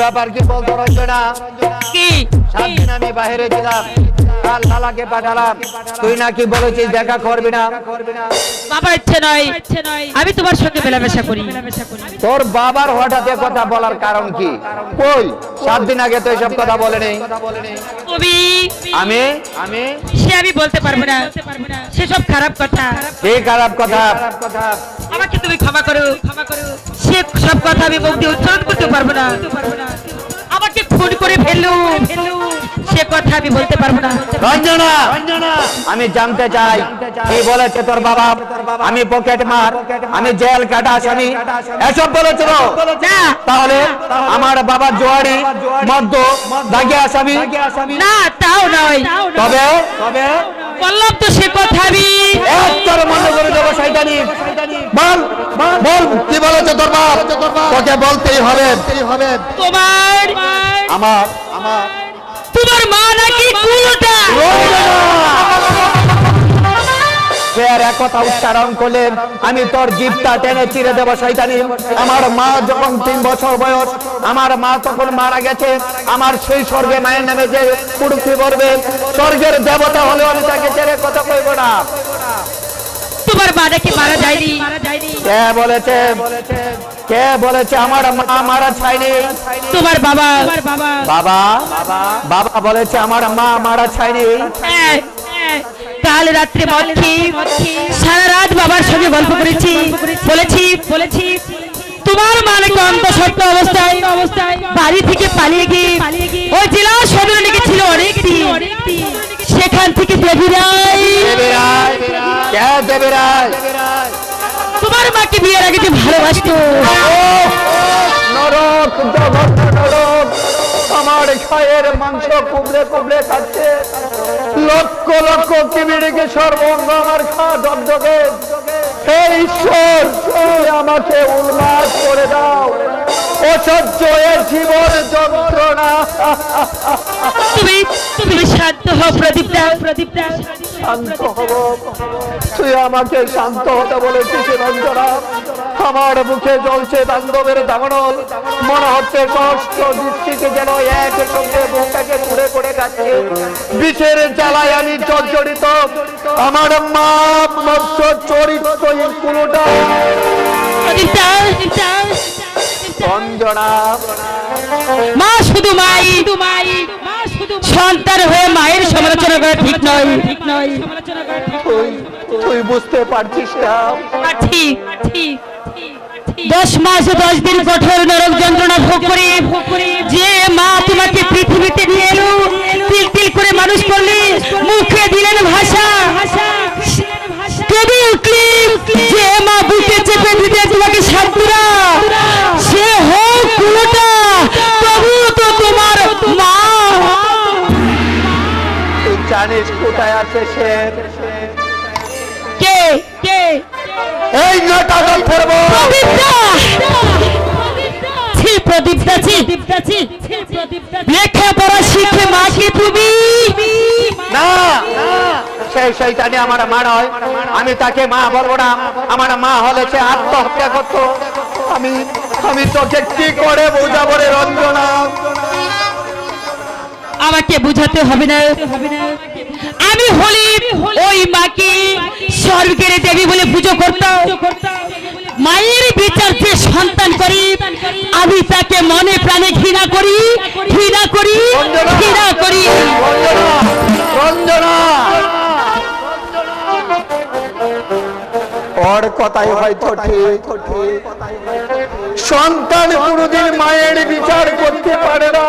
ব্যাপার কি বলতো রঞ্জনা? কি 7 দিন আমি বাইরে ছিলাম, কাল লালাকে পাঠালাম, তুই নাকি বলেছিস দেখা করবি না। বাবা ইচ্ছে নয়, আমি তোমার সঙ্গে মেলামেশা করি। তোর বাবার হঠাৎ এ কথা বলার কারণ কি? কই 7 দিন আগে তো এসব কথা বলেনি। তুমি আমি সে আমি বলতে পারবো না, সেসব খারাপ কথা। কি খারাপ কথা? আমাকে তুমি ক্ষমা করো, সে সব কথা আমি মুখ দিয়ে উচ্চারণ করতে পারবো না। আমাকে খুন করে ফেললো, সে কথা আমি বলতে পারবো না। রঞ্জনা, আমি জানতে চাই কি বলেছে তোর বাবা? আমি পকেট মার, আমি জেল কাটা আসামি, এসব বলেছিল না, তাহলে আমার বাবা জোয়ারি মদ্য দাগে আসামি না তাও নয়। তবে বললাম তো সে কথা আমি তোর মনে করে দেবো শয়তানি। বল বল কি বলেছে তোর বাপ? তোকে বলতেই হবে। তোমার আমার তোমার মা নাকি কুলটা। এক কথা উচ্চারণ করলে আমি তোর জিভটা টেনে চিরে দেবো শয়তানি। আমার মা যখন 3 বছর বয়স, আমার মা তখন মারা গেছে। আমার সেই স্বর্গে মায়ের নামে যে কুড়ুক্তি করবে, স্বর্গের দেবতা হলেও আমি তাকে ছেড়ে কথা কইব না। তোমার মা নাকি মারা যায়নি। কে বলেছে আমার মা মারা ছাইনি? তোমার বাবা বাবা বলেছে আমার মা মারা ছাইনি। কাল রাত্রে মদ খেয়ে সারা রাত বাবার সঙ্গে গল্প করেছি, বলেছি তোমার মা নাকি অন্তঃসত্ত্ব অবস্থায় বাড়ি থেকে পালিয়ে গিয়ে ওই জেলা সদরে নাকি ছিল অনেকটি, সেখান থেকে দেবীরাই তোমার মাকে বিয়ের আগে যে ভালোবাসতো। নরক নরক, আমার খায়ের মাংস কুবড়ে কুবড়ে খাচ্ছে। লক্ষ লক্ষ কিমিড়িকে সর্বঙ্গ আমার খা দগদগে। হে ঈশ্বর, তুমি আমাকে উন্মাদ করে দাও। অসহ্য এ জীবন যন্ত্রণা। তুমি শান্ত হও প্রদীপদা। শান্ত হব? তুই আমাকে শান্ত হতে বলেছিস রঞ্জনা? আমার মুখে জ্বলছে তাণ্ডবের দাবানল, মনে হচ্ছে কষ্ট দৃষ্টিকে যেন এক সঙ্গে বুকটাকে ঘুরে করে কাছে। বিষের জ্বালায় আমি জর্জরিত। আমার মা মৎস্য চরিত্রহীন কোনটা। রঞ্জনা, মা শুধু মাই, সন্তান হয়ে মায়ের সমালোচনা করা ঠিক নয়। তুই বুঝতে পারছিস না? 10 মাস 10 দিন কঠোর নরক যন্ত্রণা ভোগ করে যে মা তোমাকে পৃথিবীতে নিয়ে এলো, তিল তিল করে মানুষ করলে, মুখে দিলেন ভাষা, কেঁদে উঠলি যে মা বুকে চেপে দিতে তোমাকে শান্তিরা, সে হোক কুলোটা, তবু তো তোমার মা। তুই জানিস কোথায় আছে সে? কে এই নাটক করব। প্রদীপদা লেখাপড়া শিখে মাকে তুমি না, সেই শয়তানি আমার মা নয়। আমি তাকে মা বলবো না। আমার মা হলে সে আত্মহত্যা করতো। আমি তোকে কি করে বোঝাবো রে রঞ্জনা? আমাকে বুঝাতে হবে না। আমি হলি ওই মাকে স্বর্গের দেবী বলে পুজো করতাম। মায়ের বিচার যে সন্তান করি, আমি তাকে মনে প্রাণে ঘৃণা করি। রঞ্জনা, ওর কথাই হয়তো ঠিক। সন্তান কোনদিন মায়ের বিচার করতে পারে না।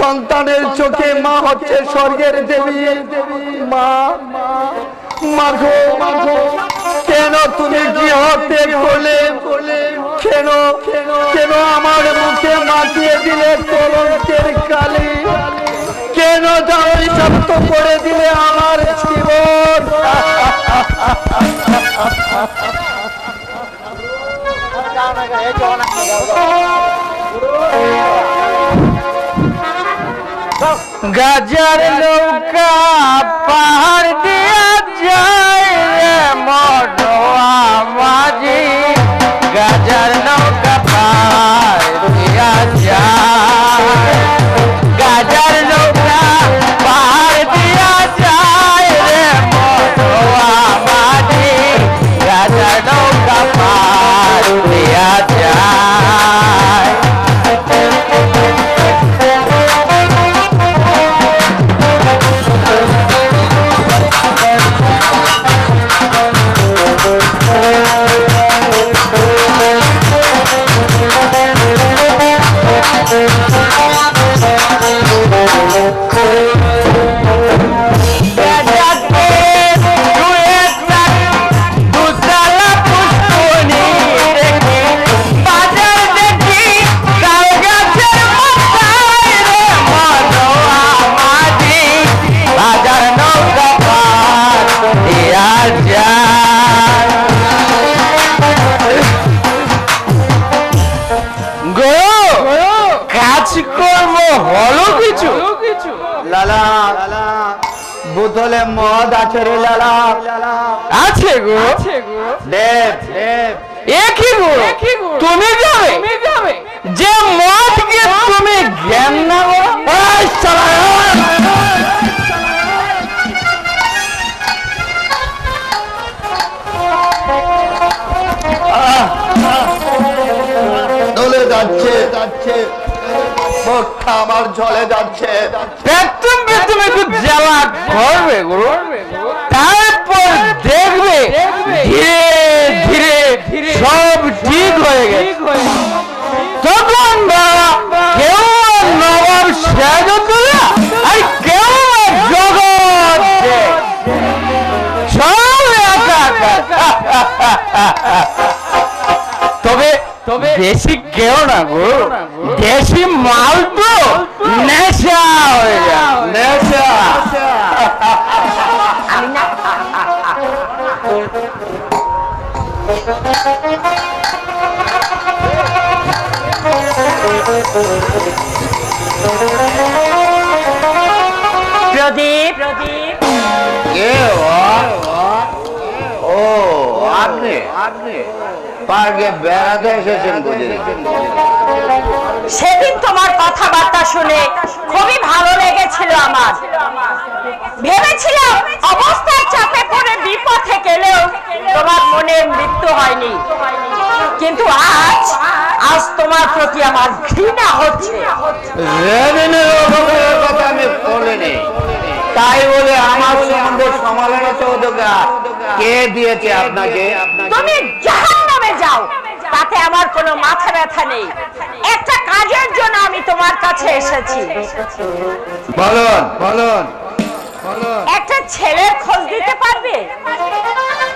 সন্তানের চোখে মা হচ্ছে স্বর্গের দেবী। মা মাগো, কেন তুমি কি হতে বলে, কেন আমার মুখে মাখিয়ে দিলে কলঙ্কের কালি? কেন জামাই শক্ত করে দিলে আমার জীবন? গাজার নৌকা পাহাড় দিয়া যায় রে মডোয়া মাঝি। গাজার নৌকা পাহাড় দিয়া বোতলে মদ আছে রে লালা। আছে গো। দেব দেব। এ কি গো, তুমি যাবে যে মদকে তুমি জ্ঞান না গো। এই শালা, দলে যাচ্ছে মুখটা আমার ঝলে যাচ্ছে। পেট্রোল তুমি একটু জ্বালা করবে গো, তারপর দেখবে ধীরে ধীরে সব ঠিক হয়ে গেছে। তখন কেউ নবাব সিরাজউদ্দৌলা আর কেউ জগৎ সব একা। তবে বেশি কেউ না গো, দেশি মাল তো নেশা হয়ে যায়, নেশা। প্রদীপ, ও আপনি পার্কে বেড়াতে এসেছেন বুঝি? সেদিন তোমার কথাবার্তা শুনে খুবই ভালো লেগেছিল আমার। ভেবেছিলাম অবস্থার চাপে পড়ে বিপথে গেলেও তোমার মনে মৃত্যু হয়নি, কিন্তু আজ তোমার প্রতি আমার ঘৃণা হচ্ছে। কথা আমি বলিনি, তাই বলে আমার সম্বন্ধে সমালোচনা কে দিয়েছে আপনাকে? তুমি জাহান্নামে যাও, তাতে আমার কোনো মাথা ব্যথা নেই। একটা কাজের জন্য আমি তোমার কাছে এসেছি। বলুন। একটা ছেলের খোঁজ দিতে পারবে?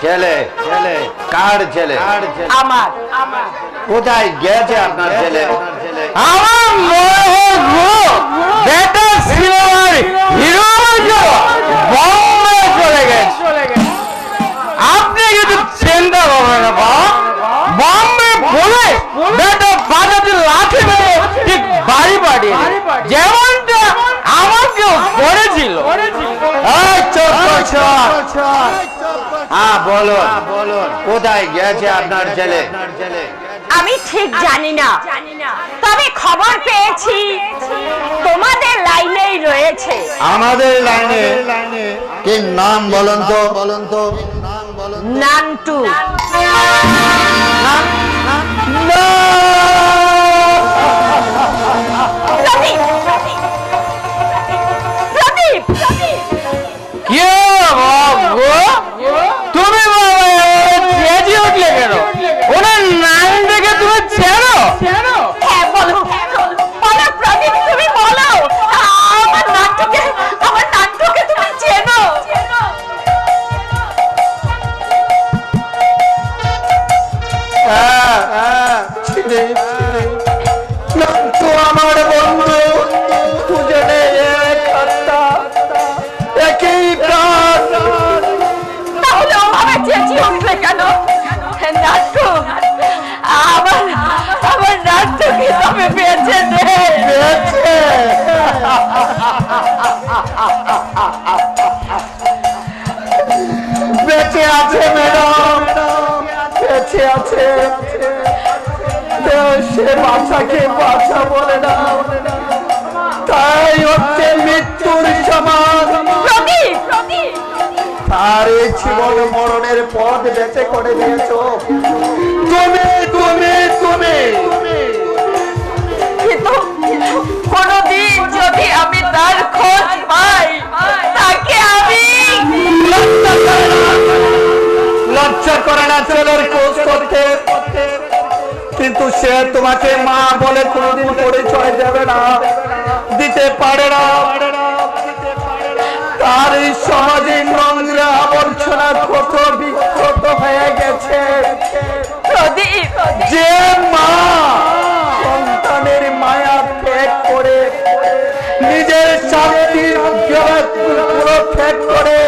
ছেলে? কার ছেলে? আমার। কোথায় গেছে আপনার ছেলে? আমার মনে হয় গো, বেটা সিনেমার হিরো বম্বে চলে গেছে। আপনি কিন্তু চিন্তা করবেন না বাবা, বম্বে বলে বেটা বাজাতে লাঠি মেরে ঠিক বাড়ি পাঠিয়ে যেমনটা আমাকেও করেছিল। হ্যাঁ বলুন, কোথায় গেছে আপনার ছেলে? আমি ঠিক জানি না, তবে খবর পেয়েছি তোমাদের লাইনেই রয়েছে। আমাদের লাইনে? কি নাম বলুন তো? নান্টু। প্রদীপ, তুমি চেঁচি উঠলে কেন? ওনার নাম দেখে তুমি চেনো? হ্যাঁ বলো প্রদীপ, তুমি বলো আমার নান্টুকে তুমি চেনো? তো আমার বন্ধু, দুজনে এক আত্মা, একই প্রাণ। তাহলে ওভাবে চেঁচিয়ে উঠলে কেন? নান্টু, আমার নান্টুকে তবে বেঁচে দে। বেঁচে আছে ম্যাডাম, বেঁচে আছে। সে বাচ্চাকে বাচ্চা বলে না, তাই হচ্ছে মৃত্যুর সমান। তার এই জীবন মরণের পথ বেঁচে করে দিয়েছ তুমি। কিন্তু কোনদিন যদি আমি তার খোঁজ পাই, তাকে আমি লজ্জা করে না ছেলের খোঁজ করতে, কিন্তু সে তোমাকে মা বলে কোনদিন পরিচয় দেবে না, দিতে পারে না। তার এই সমাজে নোংরা আবর্জনা কত বিক্ষত হয়ে গেছে। যে মা সন্তানের মায়া ত্যাগ করে, নিজের শান্তির পুরো ত্যাগ করে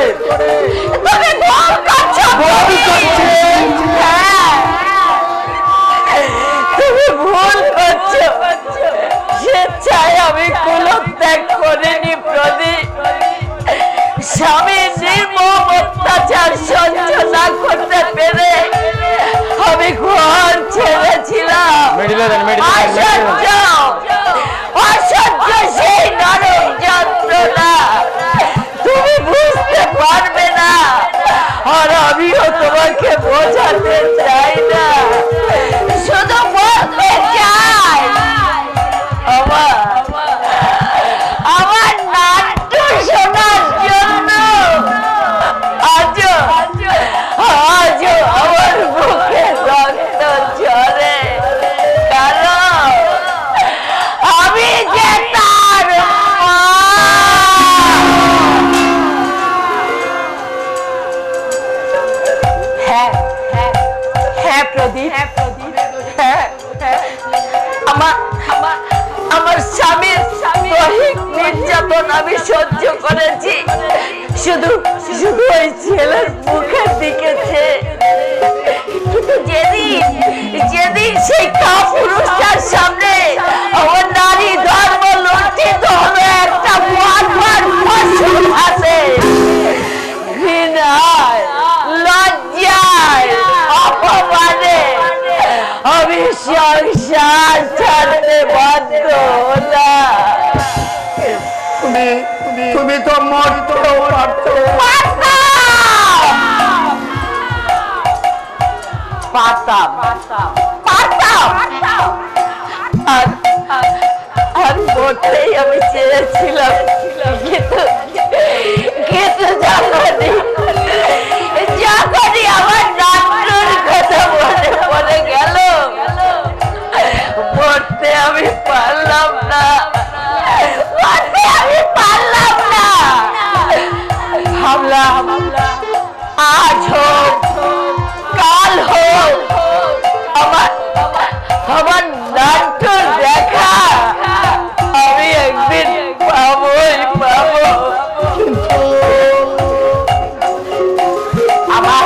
তুমি ভুল করছো। স্বেচ্ছায় আমি কুলো ত্যাগ করিনি প্রদীপ, স্বামী মেডিলে দেন অসহ্য অসহ্য সেই নরক যন্ত্রণা তুমি বুঝতে পারবে না, আর আমিও তোমাকে বোঝাতে চাই না, শুধু বলতে চাই আমার আমার নাট্য শোনার জন্য আজও আজও আমার বুকে রক্ত ঝরে, কারণ আমি যে তার মা। হ্যাঁ হ্যাঁ হ্যাঁ প্রদীপ, হ্যাঁ আমার আমার আমার স্বামীর দৈহিক নির্যাতন আমি সহ্য করেছি, শুধু শুধু ওই ছেলের মুখের দিকে চেয়ে। কিন্তু যেদিন যেদিন সেই কাপুরুষটার সামনে আমার নারী ধর্ম লজ্জিত হলো একটা মারবার পশু আছে, ঘৃণায় লজ্জায় অপমানে আমি সংসার ছাড়তে বাধ্য হলাম। তুমি তো মরতেও পারতো। আর মরতেই আমি চেয়েছিলাম, কিন্তু কিন্তু যখনই আমার ডাক্তারের কথা মনে পড়ে গেল, মরতে আমি পারলাম না, মরতে আমি পারলাম না। ভাবলাম আজ হোক কাল হোক আমার আমার নাট্যর দেখা আমি একদিন পাবোই পাবো। আমার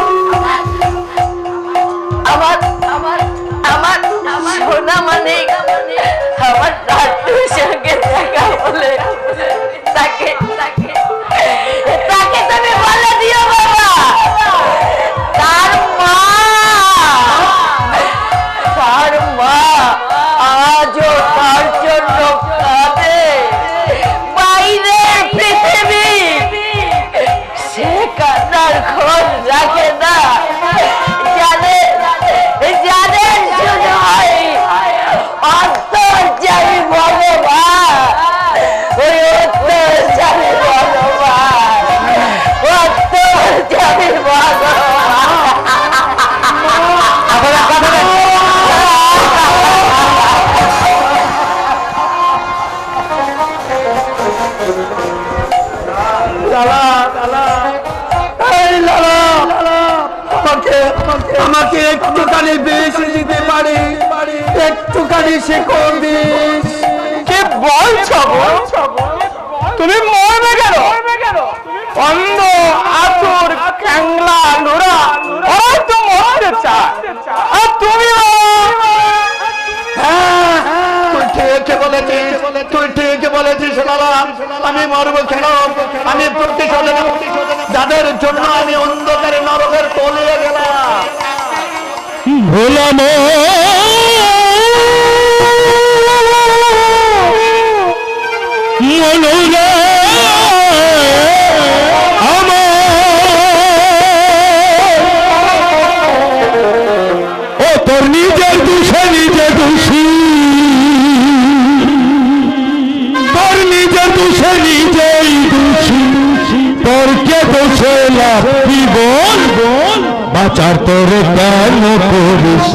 আমার আমার আমার আমার সোনা মানে আমার নাট্যর সঙ্গে দেখা বলে তাকে তাকে তাকে তুমি বলে দিও বাবা, তার মা আজও তার জন্য কাঁদে, বাইরের পৃথিবী সে কান্নার খোঁজ রাখে না, জানেন জানেন শুধু অন্তর্যামী ভগবান, ওই অন্তর্যামী ভগবান, অন্তর্যামী ভগবান। আমাকে একটুখানি বেশি দিতে পারি, একটুখানি শিখর দিস। কি বলছো তুমি মরবে কেন? অন্ধ আতুর ক্যাংলা লোরা ওরা তো মরতে চায়, আর তুমি তুই ঠিক বলেছিস লালা, আমি মরবো কেন? আমি প্রতিশোধ নেব যাদের জন্য আমি অন্ধকারে নরকের তলিয়ে গেলাম। তোর নিজের দোষে নিজে দোষী, তোর নিজের দোষে নিজেই দোষী, তোর কে দোষে লাগবি বল বল, বাঁচার তোর কেন করিস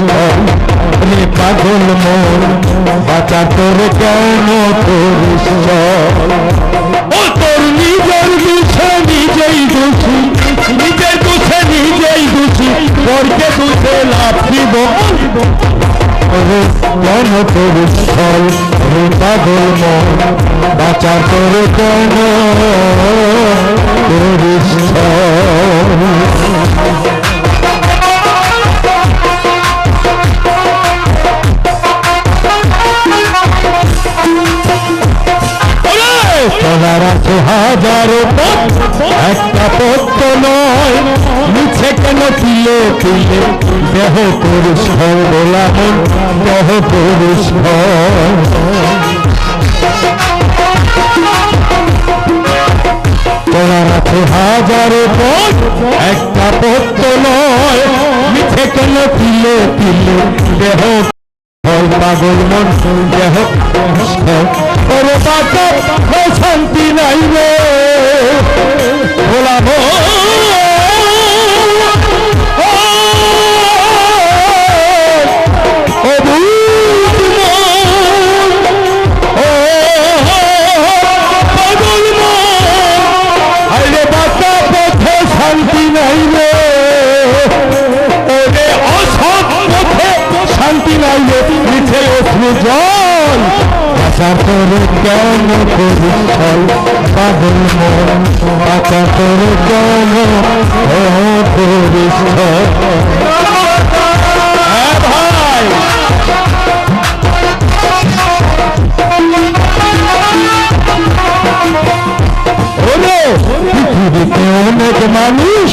রে পাগল মন, বাঁচার তোর কেন করিস? ও তোর নিজের দোষে নিজেই দোষী, নিজের দোষে নিজেই দোষী, তোর কে দোষে লাগবি বল, কেন করিস রে পাগল মন, বাঁচার তোর কেন করিস? তোমার আছে হাজারো পথ, একটা পথ নয়, মিছে কেন তিলে তিলে দেহ পরিষ্কার ভোলা মন দেহ পরিষ্কার তোমার আছে হাজারে পথ একটা পথ নয় মিছে কেন তিলে তিলে দেহ হয় পাগল মন দেহ ওরে বাবা শান্তি নাই রে ভোলা শান্তি নাই রে ওরে অসৎ পথে শান্তি নাই রে মিছে অশ্রু জল বাঁচা করে কেন করিস ছল পাগল মন বাঁচা করে কেন করিস ছল ভাই পৃথিবীতে অনেক মানুষ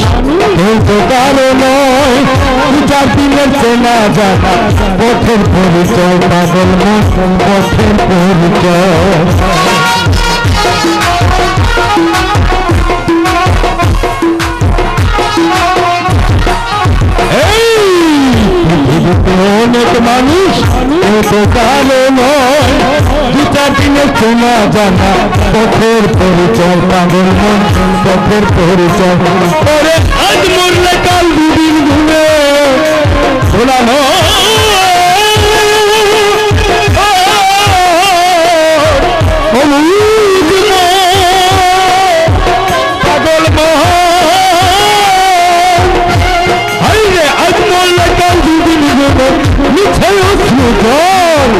কেউ তো কারো নয় দু চার দিনের চেনা জানা পথের পরিচয় পাগল মন পথের পরিচয় পৃথিবীতে অনেক মানুষ কেউ তো কারো নয় দু চার দিনের চেনা জানা পথের পরিচয় পাগল মন পথের পরিচয় পরে আজ মরলে কাল দুদিন ঘুরে ভোলানো পাগল মহাইরে আজ মরলে কাল দুদিন ঘুরে মিছে অশ্রু জল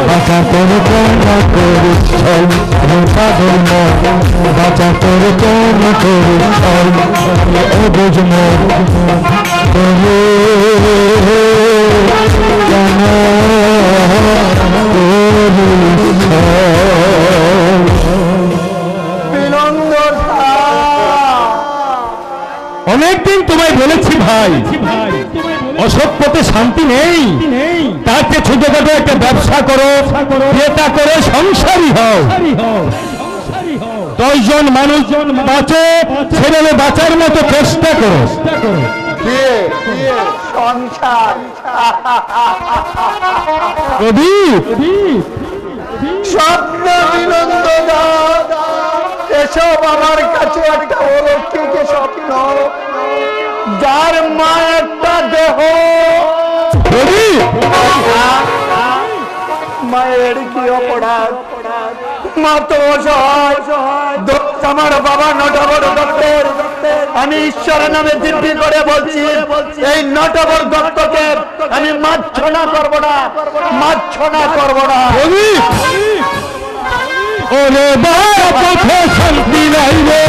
বাঁচা তোর কেন করিস ছল পাগল মন বাঁচা তোর কেন করিস ছল ও বুঝ মন কেন করিস অনেকদিন তোমায় বলেছি ভাই অসৎ পথে শান্তি নেই তার চেয়ে ছোটখাটো একটা ব্যবসা করো ক্রেতা করে সংসারী হও 10 জন মানুষজন বাঁচো ছেলে বাঁচার মতো চেষ্টা করো সংসার স্বপ্ন বিনন্দ এসব আমার কাছে একটা অলৌকিক স্বপ্ন যার মা একটা দেহ মায়ের কি অপরাধ মা তো অসহায় আমার বাবা নটবর দত্তের আমি ঈশ্বরের নামে দিব্যি করে বলছি এই নটবর দত্তকে আমি মার্জনা করবো না মার্জনা করবো না ওরে বাপে শান্তি নাই রে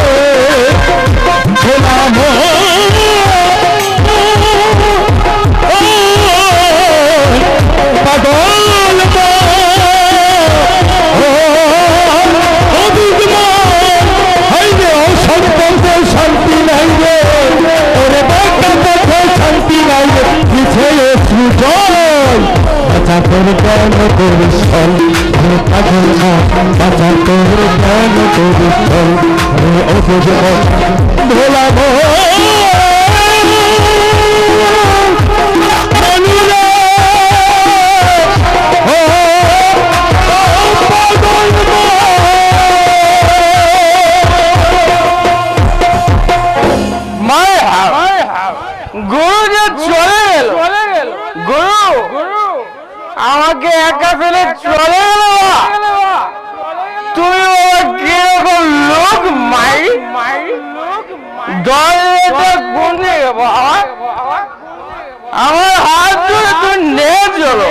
পাগল শান্তি নাই রে ওরে বাপে শান্তি নাই রে পিছে জল বাঁচা তোর কেন করিস ছল পাগল মন বাঁচা তোর কেন করিস ছল ও বুঝব ভোলা আমাকে একা ফেলে চলে গেল তুই কিরকম লোক মাই আমার হাত ধরে তুই নে চলো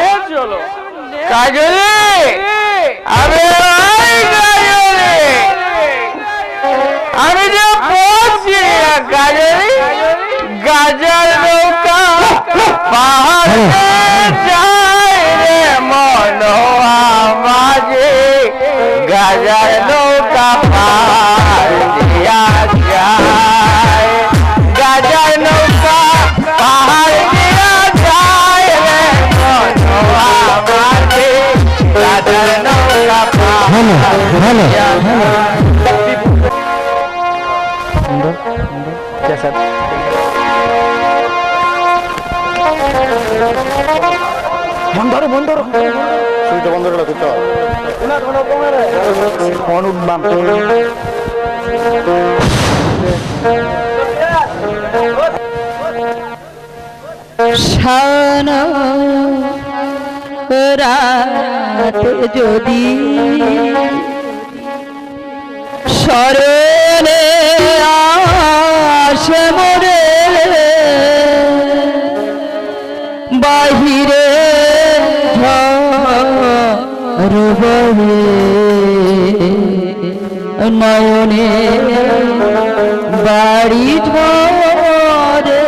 কাজলে আরে আমি যে পড়ছি কাজলি গাজার নৌকা পাহাড় যায় রে মন মাঝে গাজার নৌকা পাহাড় দিয়া যায় গাজার নৌকা পাহাড় দিয়া যায় ভালো শানা রাত যদি স্মরণে আসে মোরে বাহিরে ঝড় বহে নয়নে বাড়ি ঝরে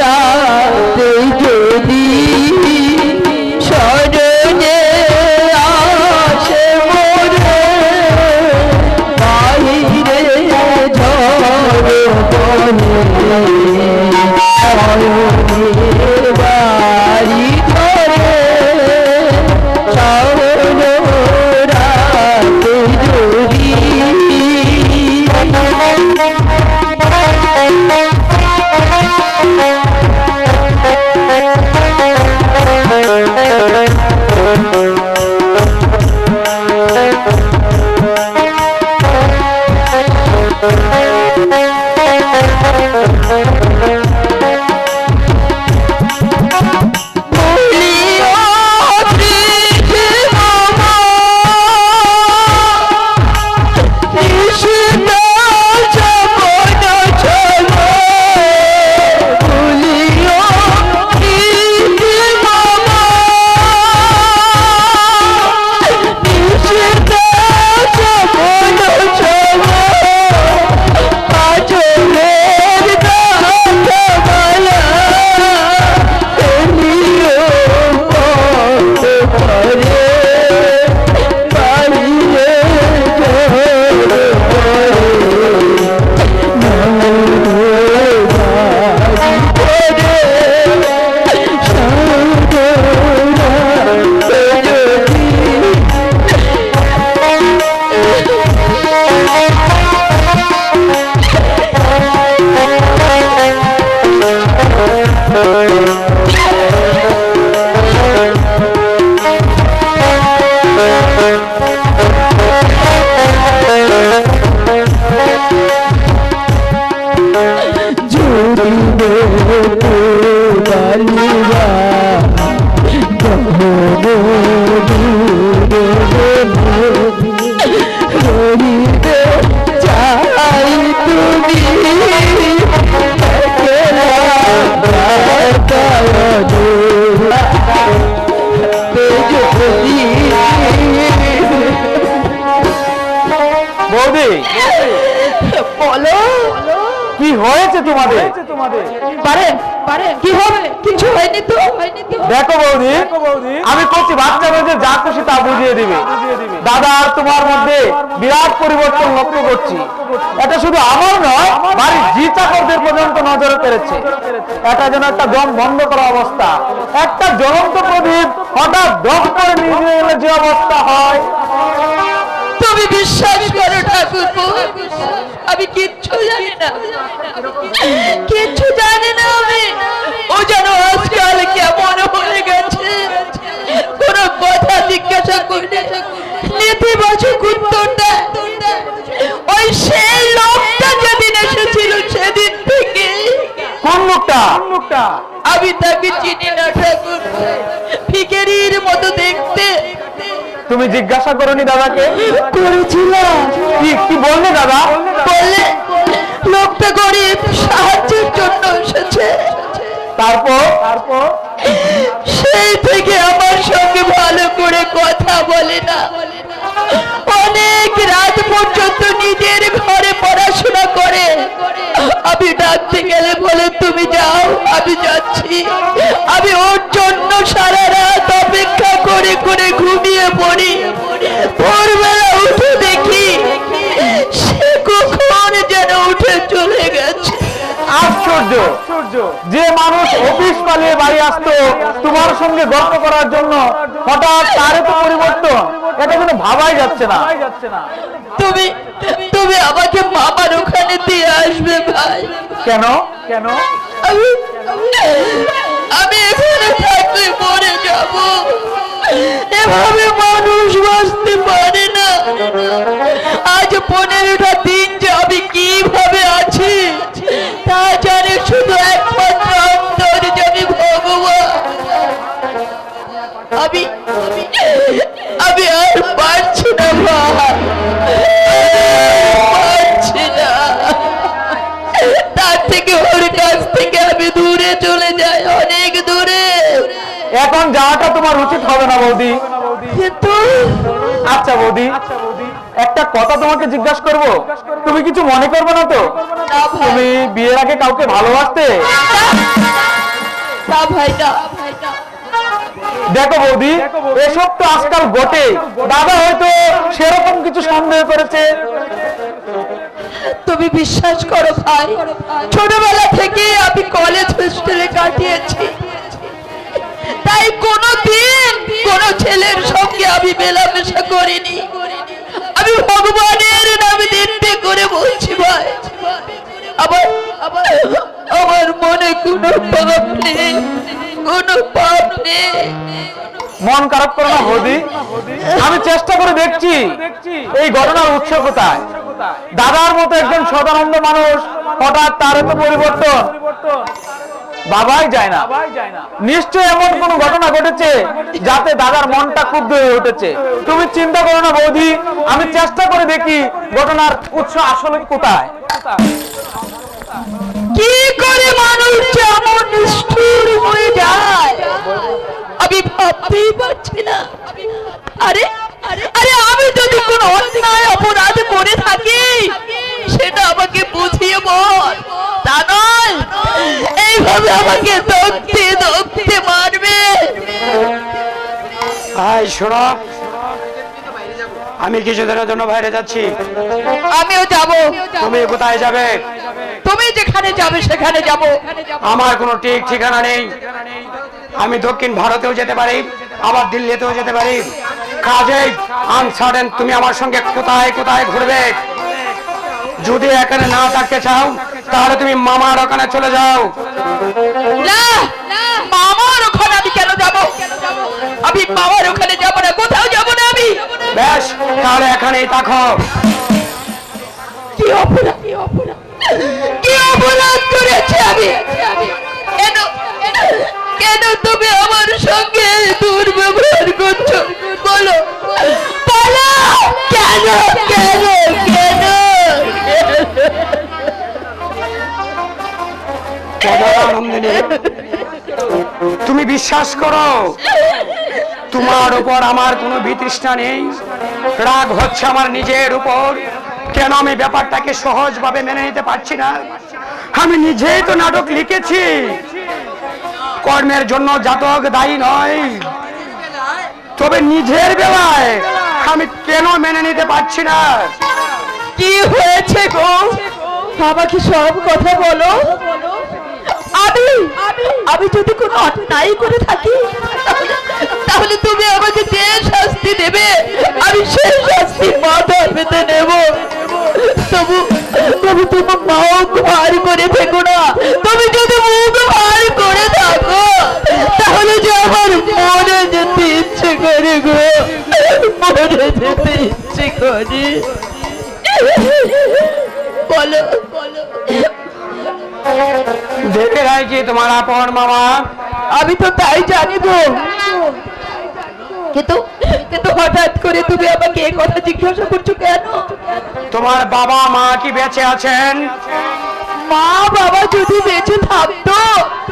রাতে যদি স্মরণে আসে মোরে বাহিরে ঝড় বহে বাড়ি ধরে রাতে যদি বৌদি বলো কি হয়েছে তোমাদের? পারে কি হবে? কিছু হয়নি তো দেখো বৌদি, আমি করছি বাচ্চাদের যে যা খুশি তা বুঝিয়ে দিবে। দাদা আর তোমার মধ্যে বিরাট পরিবর্তন লক্ষ্য করছি। এটা শুধু আমার নয়, বাড়ির জি চাকরদের পর্যন্ত নজরে পেরেছে। এটা যেন একটা দম বন্ধ করা অবস্থা। একটা জ্বলন্ত প্রদীপ হঠাৎ দম করে নিয়ে এলে যে অবস্থা হয়। তুমি বিশ্বাস করো ঠাকুরপো, আমি কিচ্ছু জানি না, কিচ্ছু জানি না। আমি ও যেন আজকাল কেমন হয়ে গেছে, কোন কথা জিজ্ঞাসা করলে নেতিবাচক উত্তর দেয়। ওই সেই লোকটা যেদিন এসেছিল সেদিন থেকে। কোন লোকটা? আমি তাকে চিনি না ঠাকুর, ভিখারির মতো দেখতে। তুমি জিজ্ঞাসা করনি দাদাকে? করেছিলাম। কি বললে দাদা? বললে লোকটা গরিব, সাহায্যের জন্য এসেছে। তারপর সেই থেকে আমার সঙ্গে ভালো করে কথা বলে না। অনেক রাত পর্যন্ত নিজের ঘরে পড়াশোনা করে। আমি ডাকতে গেলে বলে তুমি যাও, আমি যাচ্ছি। আমি ওর জন্য সারা রাত অপেক্ষা করে করে ঘুমিয়ে পড়ি। ভোরবেলা উঠে দেখি সে কখন যেন উঠে চলে গেছে। আশ্চর্য! যে মানুষ অফিস পালিয়ে বাড়ি আসতো তোমার সঙ্গে গল্প করার জন্য, হঠাৎ তার তো পরিবর্তন, এটা কিন্তু ভাবাই যাচ্ছে না। তুমি তুমি আমাকে মামার ওখানে দিয়ে আসবে ভাই। কেন কেন? আমি এখানে থাকলে মরে যাব, এভাবে মানুষ বাঁচতে পারে না। আজ 15টা দিন যে আমি কিভাবে আছি তা জানে শুধু একমাত্র অন্তর্যামী ভগবান। আমি আমি আর পারছি না ভাই, পারছি না। তার থেকে ওর কাছ থেকে আমি দূরে চলে যাই, অনেক দূরে। এখন যাওয়াটা তোমার উচিত হবে না বৌদি। কিন্তু আচ্ছা বৌদি, একটা কথা তোমাকে জিজ্ঞাসা করব, তুমি কিছু মনে করবে না তো? তুমি বিয়ের আগে কাউকে ভালোবাসতে? না ভাই, না। দেখো বৌদি, এসব তো আজকাল ঘটে। দাদা হয়তো সেরকম কিছু সন্দেহ করেছে। তুমি বিশ্বাস করো ভাই, ছোটবেলা থেকে আমি কলেজ হোস্টেলে কাটিয়েছি, তাই কোনোদিন কোনো ছেলের সঙ্গে আমি মেলামেশা করিনি। আমি ভগবানের নামে দিতে করে বলছি ভাই, আমার মনে কোনো পাপ নেই, কোনো পাপ নেই। মন খারাপ করো না বৌদি, আমি চেষ্টা করে দেখছি এই ঘটনার উৎস কোথায়। দাদার মতো একজন সদানন্দ মানুষ, হঠাৎ তার তো পরিবর্তন বাবাই যায় না। নিশ্চয় এমন কোন ঘটনা ঘটেছে যাতে দাদার মনটা ক্ষুব্ধ হয়ে উঠেছে। তুমি চিন্তা করো না বৌদি, আমি চেষ্টা করে দেখি ঘটনার উৎস আসলে কোথায়। কি করে মানুষ যেমন নিষ্ঠুর হয়ে যায় আমি ভাবতেই পারছি না। আরে আরে আমি যদি কোনো অন্যায় অপরাধ করে থাকি সেটা আমাকে বুঝিয়ে বল, তা নয় এইভাবে আমাকে দগ্ধে দগ্ধে মারবে। ভাই শোনো, আমি কিছুদিনের জন্য বাইরে যাচ্ছি। আমিও যাব। তুমি কোথায় যাবে? তুমি যেখানে যাবে সেখানে যাব। আমার কোনো ঠিক ঠিকানা নেই। আমি দক্ষিণ ভারতেও যেতে পারি, আবার দিল্লিতেও যেতে পারি। কাজেই আনসার্টেন তুমি আমার সঙ্গে কোথায় কোথায় ঘুরবে। যদি এখানে না থাকতে চাও তাহলে তুমি মামার ওখানে চলে যাও। না, মামার ওখানে আমি কেন যাব? আমি মামার ওখানে যাব না, কোথাও যাব না আমি। বেশ, তাহলে এখানেই থাকো। কি অপরাধ, কি অপরাধ করেছি আমি? কেন কেন তুমি আমার সঙ্গে দুর্ব্যবহার করছো? বলো বলো, কেন কেন কেন? নন্দিনী, তুমি বিশ্বাস করো তোমার উপর আমার কোনো বিতৃষ্ণা নেই, রাগ হচ্ছে আমার নিজের উপর। কেন আমি ব্যাপারটাকে সহজভাবে মেনে নিতে পারছি না? আমি নিজেই তো নাটক লিখেছি, কর্মের জন্য জাতক দায়ী নয়, তবে নিজের বেলায় আমি কেন মেনে নিতে পারছি না? কি হয়েছে গো? আমাকে সব কথা বলো। আমি যদি কোনো অন্যায় করে থাকি তাহলে তুমি আমাকে যে শাস্তি দেবে আমি সেই শাস্তি মাথা পেতে নেব। তবু তোমার মুখ ভার করে থেকো না। তুমি যদি মুখ ভার করে থাকো তাহলে যে আমার মরে যেতে ইচ্ছে করে গো, মরে যেতে ইচ্ছে করে। বলো বলো, দেখে রাই কি তোমার আপন মামা? আমি তো তাই জানিব, কিন্তু কিন্তু হঠাৎ করে তুমি আমাকে এই কথা জিজ্ঞাসা করছো কেন? তোমার বাবা মা কি বেঁচে আছেন? মা বাবা যদি বেঁচে থাকতো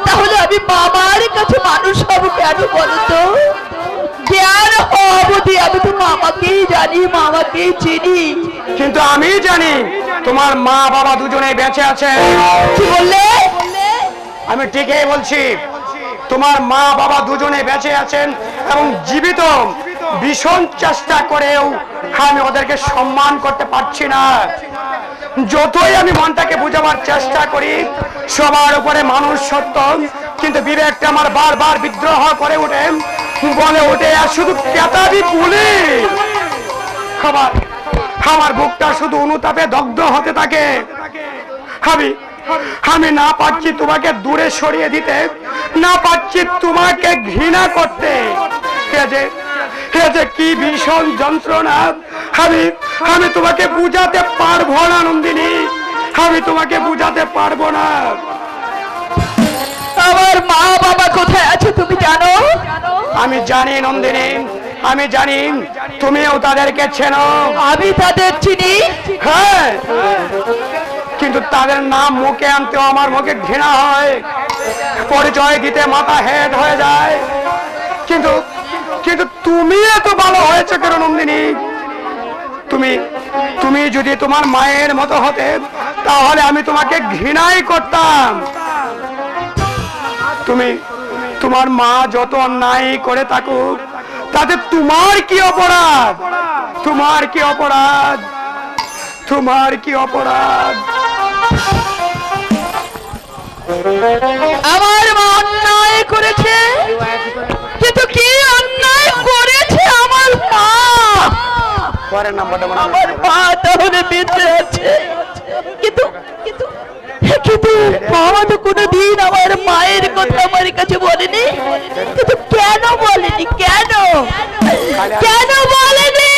তাহলে আমি মামার কাছে মানুষ হব কেন বলতো? জ্ঞান অবধি আমি তো মামাকেই জানি, মামাকেই চিনি। কিন্তু আমি জানি তোমার মা বাবা দুজনেই বেঁচে আছেন। কি বললে? আমি ঠিকই বলছি, তোমার মা বাবা দুজনে বেঁচে আছেন এবং জীবিত। ভীষণ চেষ্টা করেও আমি ওদেরকে সম্মান করতে পারছি না। যতই আমি মনটাকে বোঝাবার চেষ্টা করি, সবার উপরে মানুষ সত্য, কিন্তু বিবেকটা আমার বারবার বিদ্রোহ করে ওঠে, বলে ওঠে আর শুধু পেতাবি বলে আমার বুকটা শুধু অনুতাপে দগ্ধ হতে থাকে। আমি না পারছি তোমাকে দূরে সরিয়ে দিতে, না পারছি তোমাকে ঘৃণা করতে। হে যে কি ভীষণ যন্ত্রণা, আমি তোমাকে বুঝাতে পারবো না নন্দিনী, আমি তোমাকে বুঝাতে পারবো না। আমার মা বাবা কোথায় আছে তুমি জানো? আমি জানি নন্দিনী, আমি জানি তুমিও তাদেরকে চেনো। আমি তাদের চিনি। হ্যাঁ, কিন্তু তাদের নাম মুখে আনতেও আমার মুখে ঘৃণা হয়, পরিচয় দিতে মাথা হেড হয়ে যায়। কিন্তু কিন্তু তুমি এত ভালো হয়েছে কেন নন্দিনী? তুমি যদি তোমার মায়ের মতো হতে, তাহলে আমি তোমাকে ঘৃণাই করতাম। তোমার মা যত অন্যায় করে থাকুক, তাতে তোমার কি অপরাধ? তোমার কি অপরাধ? তোমার কি অপরাধ? আমার মা অন্যায় করেছে, কিন্তু কি অন্যায় করেছে আমার মা? আমার মা তাহলে বেঁচে আছে, কিন্তু বাবা তো কোনোদিন আমার মায়ের কথা আমার কাছে বলেনি। কিন্তু কেন বলেনি? কেন বলেনি?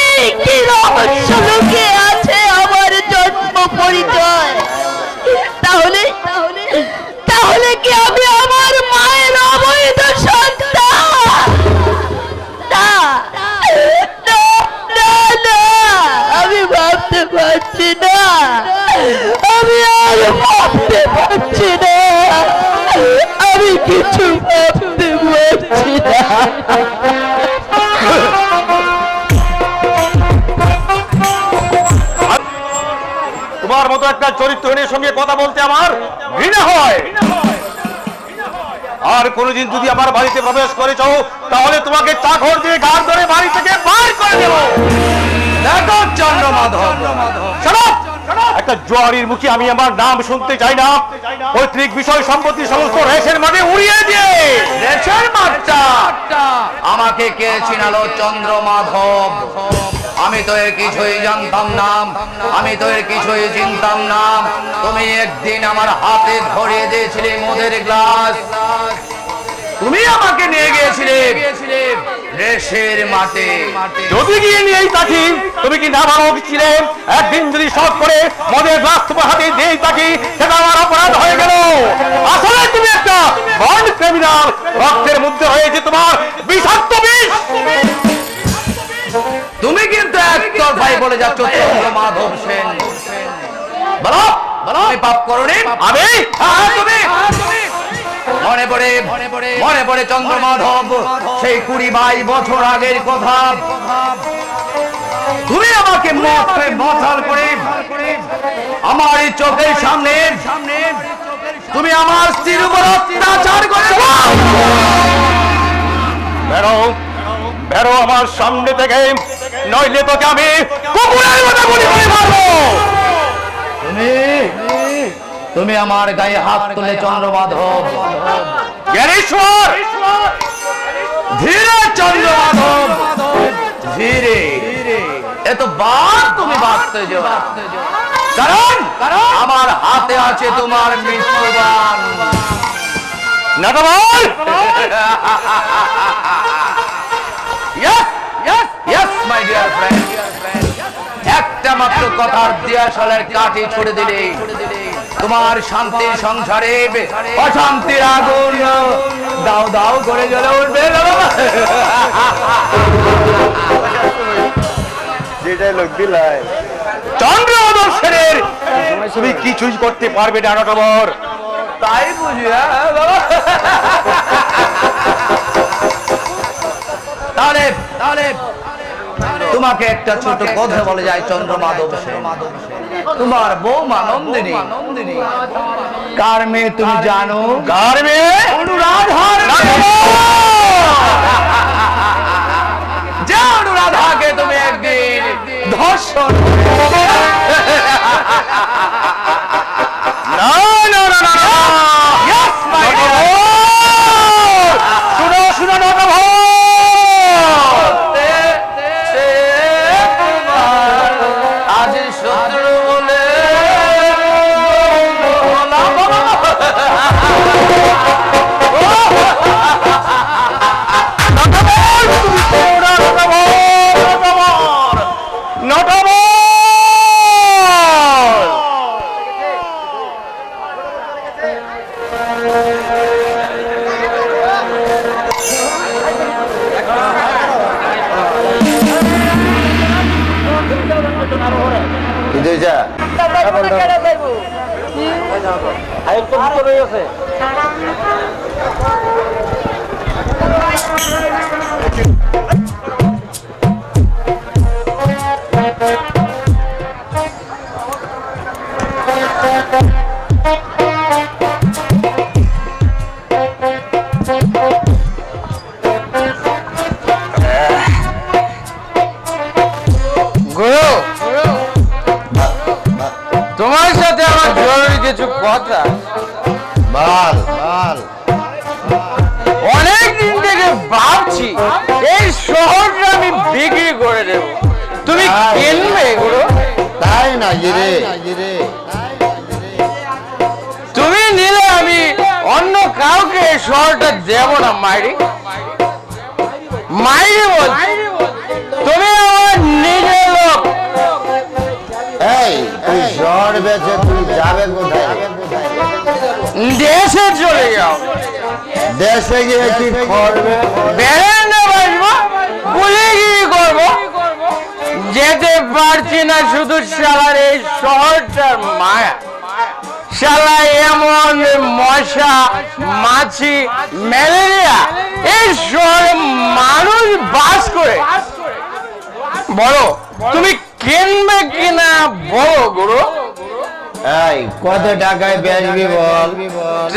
কি রহস্য লুকিয়ে আছে আমার জন্ম পরিচয়? তাহলে কি আমি আমার মায়ের অবৈধ সন্তান? না, আমি ভাবতে পারছি না, আমি আর ভাবতে পারছি না, আমি কিছু ভাবতে পারছি না। তোমার মতো একটা চরিত্রহীনের সঙ্গে কথা বলতে আমার ঘৃণা হয়। আর কোনদিন যদি আমার বাড়িতে প্রবেশ করেছ, তাহলে তোমাকে চাকর দিয়ে ঘাড় ধরে বাড়ি থেকে বার করে দেব। দেখো চন্দ্রমাধব, একটা জোয়ারির মুখে আমি আমার নাম শুনতে চাই না। পৈতৃক বিষয় সম্পত্তি সমস্ত রেশের মাঝে উড়িয়ে দিয়ে রেশের মাঠটা আমাকে কে চিনালো চন্দ্রমাধব? আমি তো এর কিছুই জানতাম না, আমি তো এর কিছুই চিনতাম না। তুমি একদিন আমার হাতে ধরিয়ে দিয়েছিলে মদের গ্লাস, তুমি আমাকে নিয়ে গিয়েছিলে রেশের মাঠে। যদি গিয়ে নিয়েই থাকি, তুমি কি না ভালো ছিলে? একদিন যদি শখ করে মদের গ্লাস তোমার হাতে দিয়েই থাকি, সেটা আমার অপরাধ হয়ে গেল। আসলে তুমি একটা বন্ড ক্রিমিনাল, রক্তের মধ্যে হয়েছে তোমার বিষাক্ত বিষ। তুমি কিন্তু একতরফাই বলে যাচ্ছ চন্দ্রমাধব সেন। বলো তুমি পাপ করোনি? আমি তুমি মনে পড়ে চন্দ্রমাধব সেই 22 বছর আগের কথা। তুমি আমাকে মাথাল করে আমার এই চোখের সামনে তুমি আমার স্ত্রীর উপর অত্যাচার করেছ। বেরো আমার সামনে থেকে, নইলে তোকে আমি কুকুরের মতো গুলি করে মারবো। তুমি আমার গায়ে হাত তুলে চন্দ্রমাধব। জ্ঞানেশ্বর, ধীরে চন্দ্রমাধব, ধীরে। এত বার তুমি বাঁচতে যাও, কারণ আমার হাতে আছে তোমার মৃত্যুবান। নাটবল Yes, my dear friend. একটা মাত্র কথার দিয়াশালের কাঠি ছুড়ে দিলে তোমার শান্তির সংসারে অশান্তির আগুন দাও দাও করে জ্বলে উঠবে। যেটাই লোক দিলাই চন্দ্রমাধব সেনের তুমি কিছুই করতে পারবে না নটবর। তাই বুঝি? তাহলে তোমাকে একটা ছোট কথা বলে যায় চন্দ্রমাধব সেন। তোমার বৌমা নন্দিনী কার মেয়ে তুমি জানো? কার মেয়ে? অনুরাধার যে অনুরাধাকে তুমি একদিন ধর্ষণ না না না না শুনো শুনো নটভর, আজ শত্রু বলে তোমার সাথে আমার জরুরি কিছু কথা। বল বল। অনেক দিন থেকে ভাবছি এই শহরটা আমি বিক্রি করে দেব, তুমি কিনবে গুরু? তাই না রে, তুমি নিলে আমি অন্য কাউকে এই শহরটা দেব না। মাইরি মাইরি বলছি, তুমি আমার নিজের লোক। এই তুই শহর বেচে তুই যাবে কোথায়? দেশে চলে যাও। দেশে গিয়ে কি করবে? বেরেন্ডা বাসবো, গুলিগিরি করবো। যেতে পারছি না শুধু শালার এই শহরটার মায়া। শালা এমন মশা, মাছি, ম্যালেরিয়া এই শহরে মানুষ বাস করে। বলো তুমি কিনবে কিনা বলো গুরু। এই কত টাকায় বেচবি বল?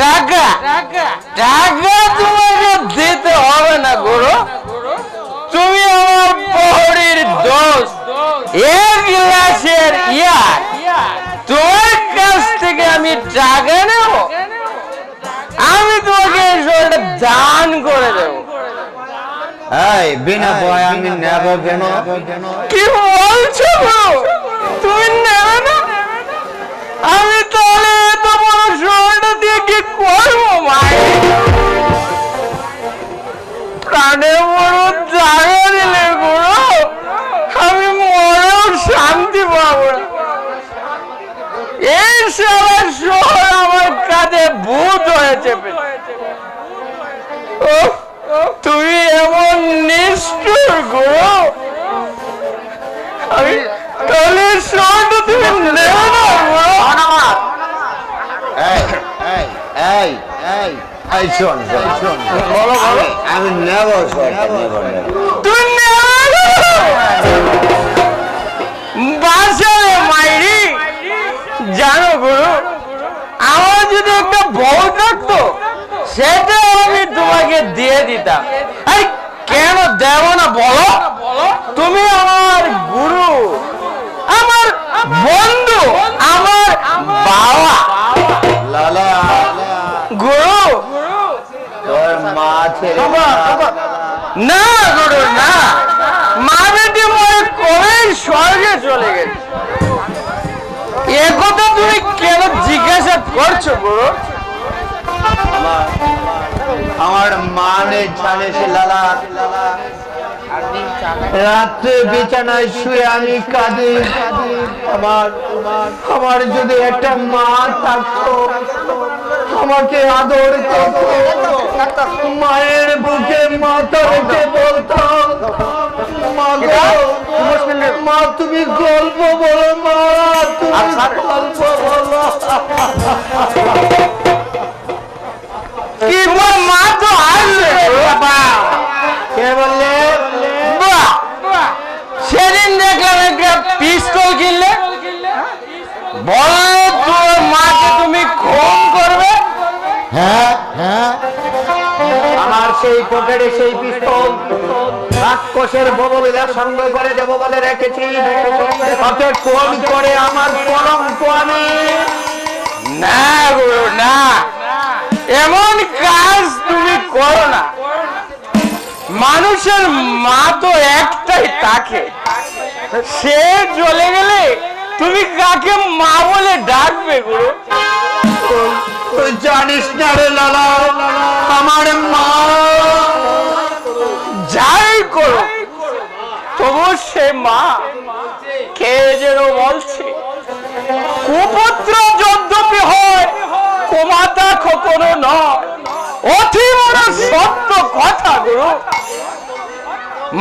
টাকা টাকা তোমাকে দিতে হবে না গুরু, তুমি আমার প্রহরীর দোষ। এক গ্লাসের ইয়ার তোমার কাছ থেকে আমি টাকা নেব, আমি তোমাকে এই শহরটা দান করে দেব। এই বিনা ভয় আমি নেব কেন? কি বলছো গুরু, তুমি নেবে না? আমি তাহলে এত বড় শহরটা দিয়ে কি করবো? মায়ের প্রাণে বড় জায়গা দিলে গুরু, আমি মরেও শান্তি পাবো না। এই সারা শহর আমার কাঁধে ভূত হয়েছে। তুমি এমন নিষ্ঠুর গুরু, আমি তাহলে শহরটা তুমি নেবে না গুরু? এই এই এই এই এই শোন শোন শোন, বলো বলো। আমি নেব শহরটা, নেব। তুই নেবে না? বাঁচালে মাইরি। জানো গুরু, আমার যদি একটা বউ থাকতো সেটা আমি তোমাকে দিয়ে দিতাম। এই কেন দেব না বলো? তুমি আমার গুরু, আমার বন্ধু, আমার বাবা। লালা গুরু তোর মা ছেড়ে না গুরু না, মা বেটি মরে কবে স্বর্গে চলে গেছে। একথা তুমি কেন জিজ্ঞাসা করছো গুরু? আমার মানে জানে সে লালা, রাত্রে বিছানায় শুয়ে আমি কাঁদি। আমার যদি একটা মা থাকতো, আমাকে আদর করতো, মায়ের বুকে মাথা রেখে বলতাম, মা গো, মা তুমি গল্প বলো, মা তুমি গল্প বলো। কি মা তো আসবে। কে বললে? বাহ, সেদিন দেখলাম একটা পিস্তল কিনলে, বললে তোর মাকে তুমি খুন করবে। হ্যাঁ হ্যাঁ, আমার সেই পকেটে সেই পিস্তল, রাক্ষসের ববলীলা সঙ্গ করে দেব বলে রেখেছি, তাতে কোন করে আমার কলঙ্ক আমি। না গুরু না, এমন কাজ তুমি করো না। মানুষের মা তো একটাই থাকে, সে চলে গেলে তুমি কাকে মা বলে ডাকবে গুরু? তুই জানিস না রে লালা, আমার মা যাই করো তবু সে মা কে যেন বলছে, কুপুত্র যদ্যপি হয় কুমাতা কখনো নয়, অতি বড় সত্য কথা গুরু।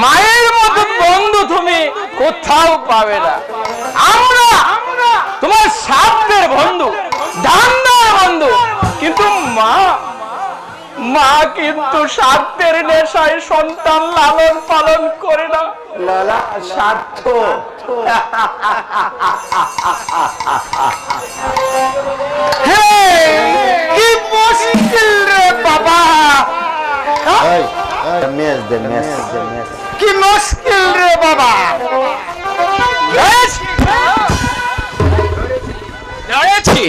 মায়ের মতো বন্ধু তুমি কোথাও পাবে না। আমরা তোমার স্বার্থের বন্ধু, ধান্দার বন্ধু, কিন্তু মা কিন্তু স্বার্থের নেশায় সন্তান লালন পালন করে না। লালা স্বার্থ, কি মুশকিল রে বাবা, কি মুশকিল রে বাবা। ধরেছি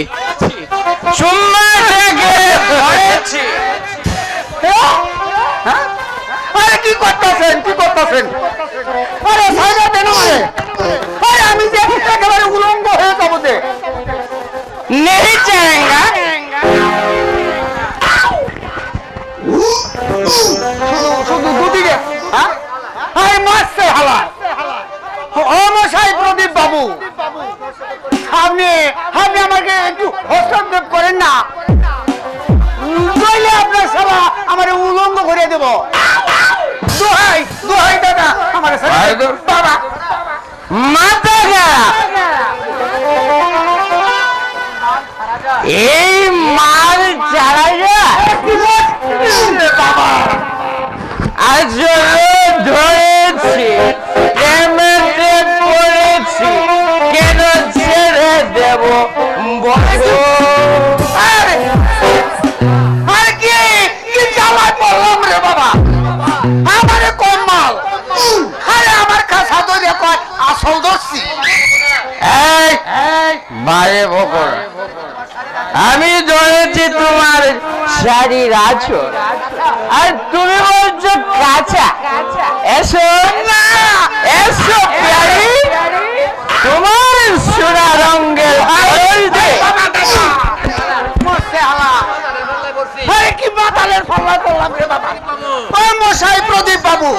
চুম্মা থেকে ধরেছি। আরে কি করতেছেন, কি করতেছেন? আরে সাজা দেন আরে, আরে আমি যে একেবারে উলঙ্গ হয়ে যাবো যে। नहीं चाहेगा শুধু দুদিকে, হ্যাঁ? আরে মারছে হালা। ও মশাই প্রদীপ বাবু, আপনি আপনি আমাকে একটু হস্তক্ষেপ করেন না, নইলে আপনার সভা আমার উলঙ্গ করে দেব। দোহাই দোহাই দাদা, আমার বাবা माता का এই মাল চালাইয়া বাবা আসলে ধরেছি, প্রেমেতে পড়েছি, কেন ছেড়ে দেব বলো? আরে কি কি জ্বালায় পড়লাম রে বাবা, আমারে কম মাল, আরে আমার কাছা ধরে কয় আসল দোষী। মারে বকর, আমি ধরেছি তোমার শাড়ির আঁচল, আর তুমি বলছো কাঁচা। এসো না, এসো প্যারি, তোমার সোনা রঙের হলদে। মরছে হালা, আরে কি মাতালের ফল্লা করলাম রে বাবা। ও মশাই প্রদীপ বাবু,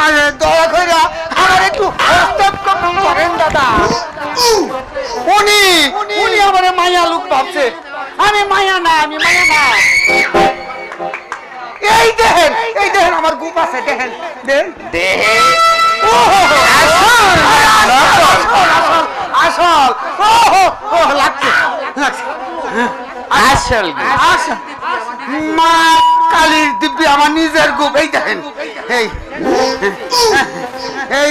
আরে দয়া করে আমার একটু হস্তক্ষেপ করেন দাদা। উনি উনি আমার মায়া লোক ভাবছে, আমি মায়া না, আমি মায়া না। এই দেখেন আমার গুপ আছে, দেখেন দেখেন আসল লাগছে লাগছে আসল আসল মা কালীর দিব্যি আমার নিজের গুপ। এই দেখেন, এই এই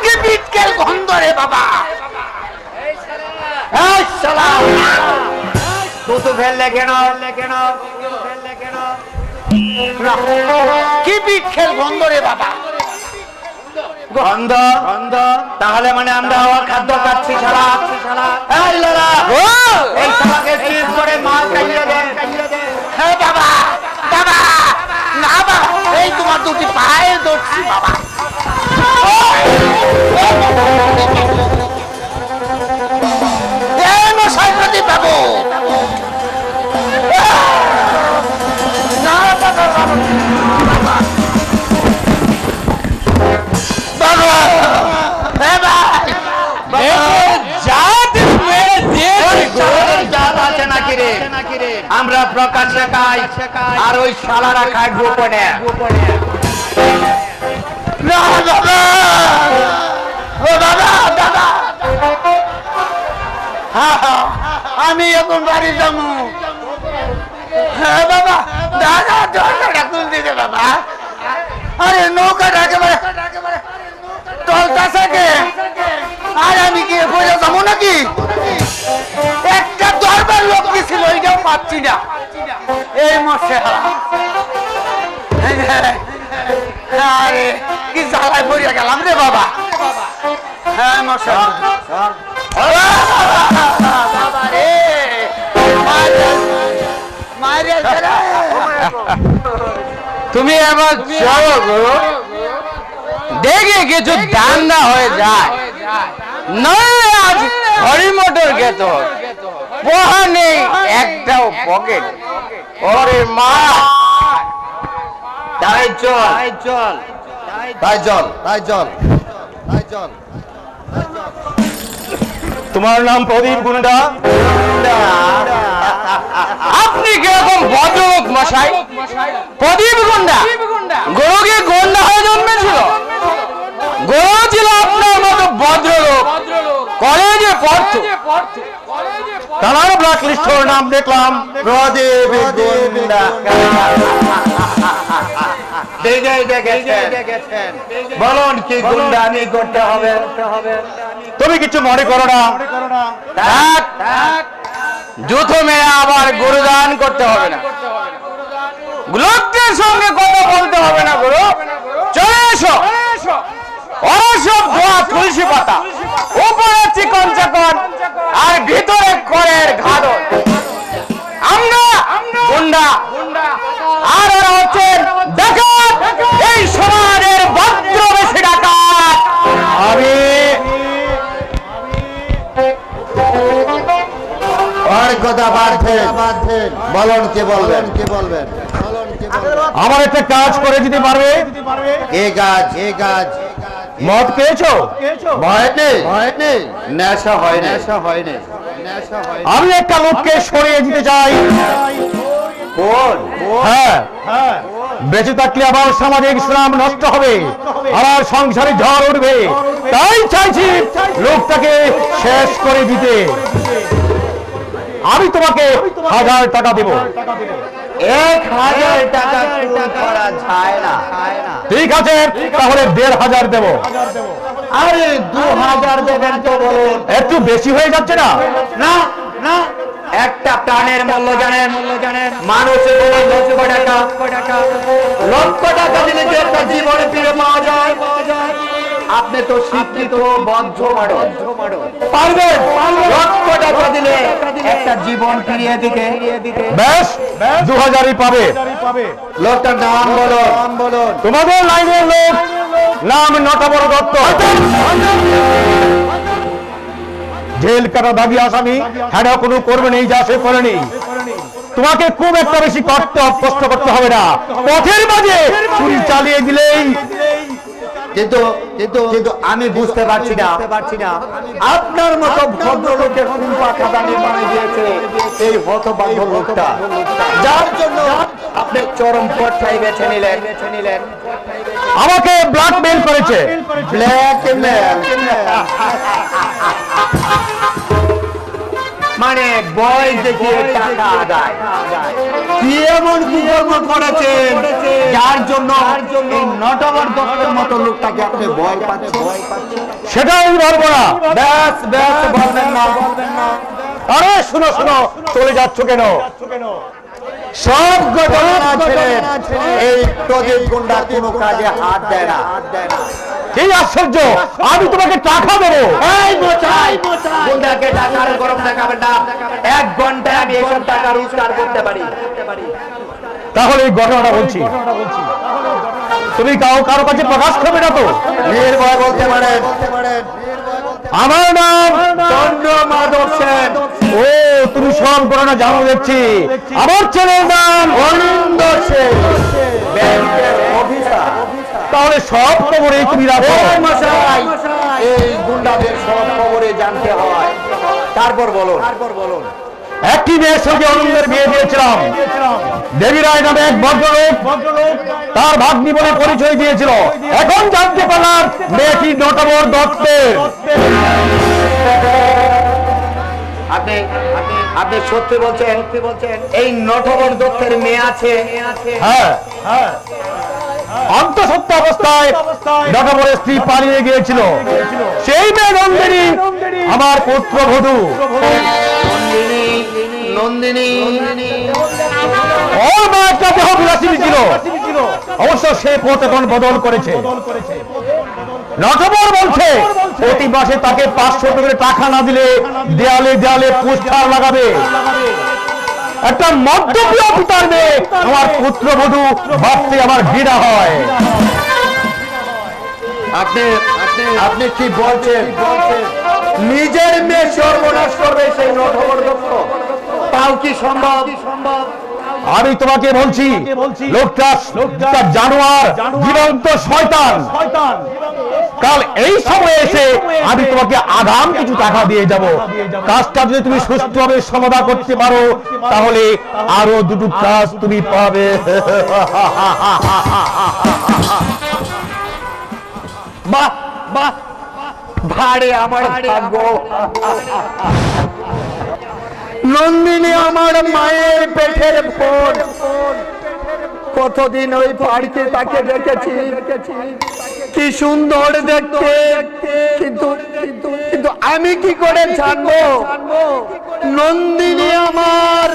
কি বিটকেল গন্ধ রে বাবা। তুতু ফেললে কেন, কি বিটকেল গন্ধ রে বাবা। গন্ধ গন্ধ, তাহলে মানে আমরা খাদ্য খাচ্ছি ছাড়া। এই লালা, এই সবাকে চিজ করে মাল খাইয়ে দে। হ্যাঁ বাবা, বাবা না বাবা, এই তোমার দুটি পায়ে ধরছি বাবা। এই মশাই প্রদীপ বাবু, না বাবা বাবা আমরা প্রকাশ্যে খাই আর ওই শালারা খায় গোপনে। আমি এখন বাড়ি যাবো। হ্যাঁ বাবা, দাদা দরজাটা খুল দিতে বাবা। আরে নৌকাটা একেবারে চলতেছে কে, আর আমি কি না এই মশা আরে কি জ্বালায় পড়িয়া গেলাম রে বাবা হ্যাঁ মশা বাবা রে তুমি এবার চলো গো দেখে কিছু ধান্দা হয়ে যায় নইলে আজ হরি মোটর খেত পোহা নেই একটাও পকেট ওরে মা তাই চল তাই চল তাই চল তাই চল। তোমার নাম প্রদীপ গুন্ডা? আপনি কিরকম ভদ্রলোক মশাই? প্রদীপ গুন্ডা গরুকে গন্ডা হয়ে জন্মেছিল? গরু ছিল আপনার মতো ভদ্রলোক, কলেজে পড়তো। তার ব্ল্যাক লিস্টের নাম দেখলাম প্রদীপ গুন্ডা। বলুন কি গুন্ডামি করতে হবে? তুমি কিছু মনে করো না, জুতো মেরে আবার গুরুদান করতে হবে না, লোকদের সঙ্গে কথা বলতে হবে না। গুরু চলে এসো, ওরা সব ধোয়া তুলসী পাতা, উপরে চিকন চাকন আর ভিতরে করের ঘাদর। আমরা গুন্ডা আর ওরা হচ্ছেন ডাকাত, এই সমাজের ভদ্র বেশি ডাকাত। আমি আর কথা বাড়ছেন বলুন কি বলবেন আমার একটা কাজ করে দিতে পারবে? এ কাজ মদ পেয়েছো? ভয় নেই নেশা হয় না আমি একটা লোককে সরিয়ে দিতে চাই। কোন হ্যাঁ, বেঁচে থাকলে আবার সামাজিক ইসলাম নষ্ট হবে, আবার সংসারে ঝড় উঠবে। তাই চাইছি লোকটাকে শেষ করে দিতে। আমি তোমাকে 1000 টাকা দেব। 1000 টাকা খুন করা যায় না। ঠিক আছে, তাহলে 1500 দেব। আরে 2000 দেবেন তো বলুন। একটু বেশি হয়ে যাচ্ছে না? না একটা প্রাণের মূল্য জানেন? মানুষের লক্ষ টাকা দিলে যে একটা জীবনে ফিরে পাওয়া যায়। আপনি তো স্বীকৃত বদ্ধ মারণ পারবেন? লক্ষ টাকা দিলে একটা জীবন ফিরিয়ে দিতে। বেশ, 2000ই পাবে। লোকটার নাম বলুন। তোমাদের লাইনের লোক, নাম নটাবর দত্ত। জেল কাটা দাবি আসামি, হ্যাঁ কোনো করবে নেই, যা সে করেনি। তোমাকে খুব একটা বেশি কষ্ট করতে হবে না। পথের মাঝে চুরি চালিয়ে দিলেই। কিন্তু আমি বুঝতে পারছি না আপনার মতো ভদ্রলোকের কোন পাখা দানি বানিয়ে দিয়েছে এই হতভাগ্য লোকটা, যার জন্য আপনি চরম পথটাই বেছে নিলেন। আমাকে ব্ল্যাকমেইল করেছে। ব্ল্যাকমেইল মানে বয় দেখিয়ে টাকা আদায়। কি এমন কুকর্ম করেছেন যার জন্য এই নটবর দত্তের মতো লোকটাকে আপনি ভয় পাচ্ছেন? সেটাও বলবো না। ব্যাস বলবেন না। আরে শুনো, চলে যাচ্ছ কেন? সব ঘটনা ছেড়ে এই প্রদীপ গুন্ডা কোনো কাজে হাত দেয় না। কি আশ্চর্য! আমি তোমাকে টাকা দেবো। এই মোচাই গুন্ডাকে টাকার গরম দেখাবেন না। 1 ঘন্টায় আমি এসব টাকা রোজগার করতে পারি। তাহলে এই ঘটনাটা বলছি, তুমি কারো কাছে প্রকাশ করবে না তো? নির্ভয় বলতে পারেন। আমার নাম চন্দ্রমাধব সেন। ও, তুমি সব ঘটনা জানো দেখছি। আমার ছেলের নাম অনিন্দ সেন, ব্যাংকের অফিসার। তাহলে সব খবরেই তুমি রাখো। এই মশাই, এই গুন্ডাদের সব খবরে জানতে হয়। তারপর বলুন। একটি মেয়ের সঙ্গে অনন্দের বিয়ে দিয়েছিলাম। দেবী রায় নামে এক ভদ্রলোক তার ভাগ্নি বলে পরিচয় দিয়েছিল। এখন জানতে পারলাম মেয়েটি নটবর দত্তের। আপনি সত্যি বলছেন? এই নটবর দত্তের মেয়ে আছে? হ্যাঁ, অন্তঃসত্ত্ব অবস্থায় নটবরের স্ত্রী পালিয়ে গিয়েছিল। সেই মেয়ে নন্দিনী আমার পুত্রবধূ। নন্দিনী ওর মা একটা দেহ বিলাসিনী ছিল, অবশ্য সে পথ এখন বদল করেছে। নটবর বলছে প্রতি মাসে তাকে 500 করে টাকা না দিলে দেয়ালে দেয়ালে পোস্টার লাগাবে। একটা মধ্যপ্রিয় পিতার মেয়ে আমার পুত্রবধূ ভাবতে আমার ঘৃণা হয়। আপনি আপনি কি বলছেন? নিজের মেয়ে সর্বনাশ করবে সেই নটবর দত্ত? তাও কি সম্ভব? আমি তোমাকে বলছি লোকটা জানোয়ার, জীবন্ত শয়তান। কাল এই সময় এসে আমি তোমাকে আগাম কিছু টাকা দিয়ে যাব। কাজটা যদি তুমি সুষ্ঠুভাবে সমাধান করতে পারো তাহলে আরো দুটো কাজ তুমি পাবে। বাহ বাহ, ভারে আমার ভাগ্য। নন্দিনী আমার মায়ের পেটের ফোন। কতদিন ওই বাড়িতে তাকে দেখেছি, কি সুন্দর দেখতে, কিন্তু কিন্তু আমি কি করে জানবো নন্দিনী আমার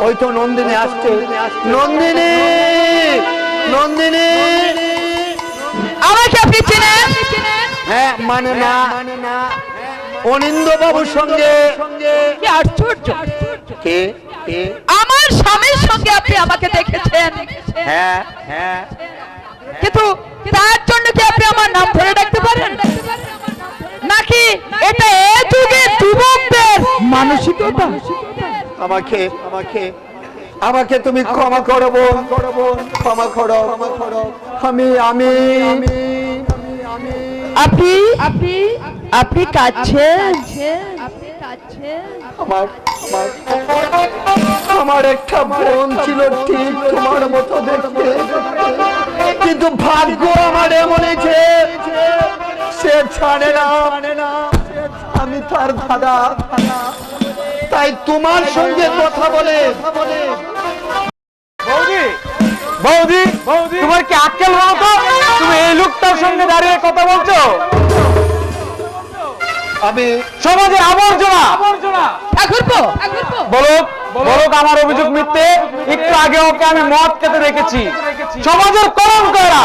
ওই তো নন্দিনী আসছে। নন্দিনী, নন্দিনী, আমাকে আপনি চেনেন? হ্যাঁ মানে না, অনিন্দ বাবুর সঙ্গে। কি আশ্চর্য! কে? আমার স্বামীর সঙ্গে আপনি আমাকে দেখেছেন, হ্যাঁ হ্যাঁ, কিন্তু তার জন্য কি আপনি আমার নাম ধরে ডাকতে পারেন? নাকি এটা এ যুগের যুবকদের মানসিকতা? আমাকে আমাকে আমাকে তুমি ক্ষমা করো বোন, ক্ষমা করো। আমি আমি আপনি আপনি আপনি কাঁদছেন? আমার আমার আমার একটা বোন ছিল ঠিক তোমার মতো দেখতে, কিন্তু ভাগ্য আমার এমন যে সে ছাড়ে না। আমি তার দাদা, তাই তোমার সঙ্গে কথা বলে। বৌদি, তোমার কি আক্কেল হলো তো? তুমি এই লোকটার সঙ্গে দাঁড়িয়ে কথা বলছো? আমি সমাজের আবর্জনা। ঠাকুরপো, বলুক আমার অভিযোগ মিথ্যে। একটু আগে ওকে আমি মদ খেতে দেখেছি। সমাজের কলঙ্করা।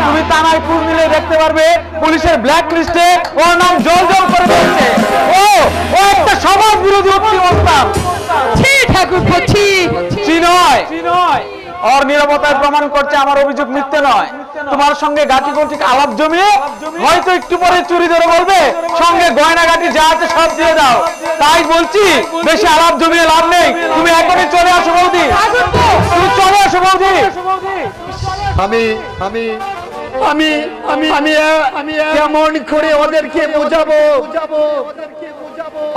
তুমি থানায় খোঁজ নিলে দেখতে পারবে পুলিশের ব্ল্যাক লিস্টে ওর নাম জল করে দিয়েছে। ও একটা সমাজ বিরোধী অতিমত্তা। ছি ঠাকুরপো, ছি। নয়, ওর নিরাপত্তায় প্রমাণ করছে আমার অভিযোগ মিথ্যে নয়। তোমার সঙ্গে গাটি গটি আলাপ জমিয়ে হয়তো একটু পরে চুরি ধরে বলবে সঙ্গে গয়না গাটি যা আছে সব দিয়ে দাও। তাই বলছি বেশি আলাপ জমিয়ে লাভ নেই। তুমি এখনই চলে আসো বৌদি, তুমি চলে আসো বৌদি। আমি আমি আমি আমি আমি আমি কেমন করে ওদেরকে বোঝাবো?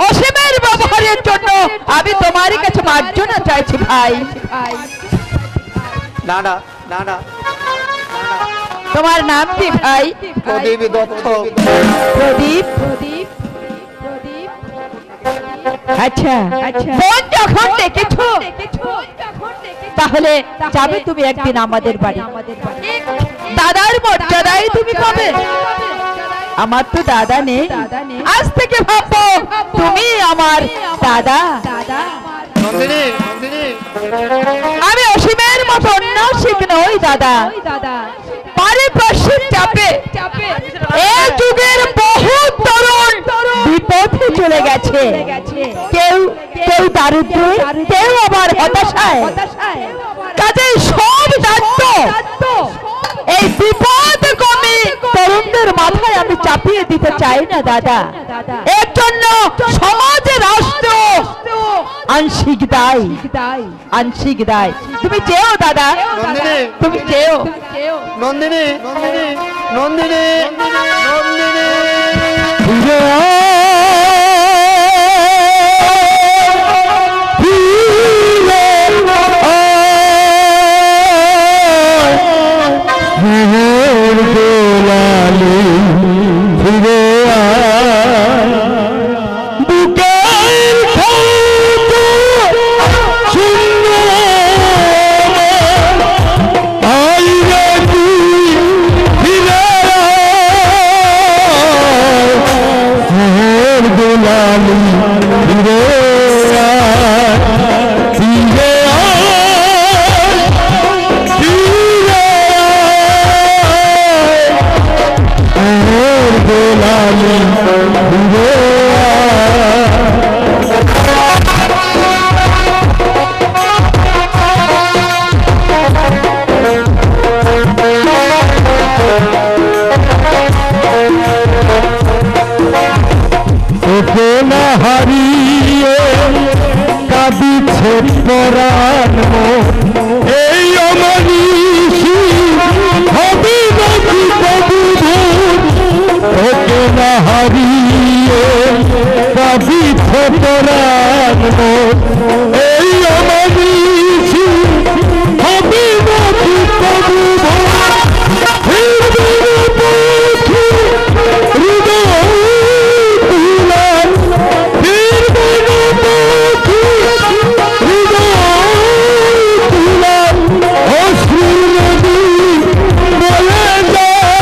অসীমের ব্যবহারের জন্য আমি তোমারই কাছে মার্জনা চাইছি ভাই। না না না না, তোমার নাম কি ভাই? প্রদীপ দত্ত। প্রদীপ। আচ্ছা, বোন যখন দেখেছো তাহলে যাবে তুমি একদিন আমাদের বাড়ি। দাদার মর্যাদায় তুমি পাবে। আমার তো দাদা নেই, আজ থেকে ভাববো তুমি আমার দাদা। নন্দিনী, নন্দিনী, আমি অসীমের মতো অন্যাসিক নই দাদা। পারিপার্শ্বিক চাপে এই যুগের বহু তরুণ বিপথে চলে গেছে। কেউ দারিদ্র্যে, কেউ আবার হতাশায়। কাজেই সব দায়িত্ব এই বিপদ কমে তরুণদের মাথায় আমি চাপিয়ে দিতে চাই না দাদা। এর জন্য সমাজ, রাষ্ট্র আংশিক দায়, আংশিক দায়। তুমি যেও দাদা, তুমি যেও। নন্দিনী, নন্দিনী, নন্দিনী, নন্দিনী। Oh হারিয়ে কাঁদিছে পরাণ মোর। এই অমানিসি হবে নাকি কবু ভোর, তোকে না হারিয়ে কাঁদিছে পরাণ মোর। এই অমানিসি হবে নাকি কবু ভোর, ফিরবে না পথে হৃদয় তুলার, ফিরবে না পথে হৃদয় তুলার। অশ্রুর নদী বয়ে যায়,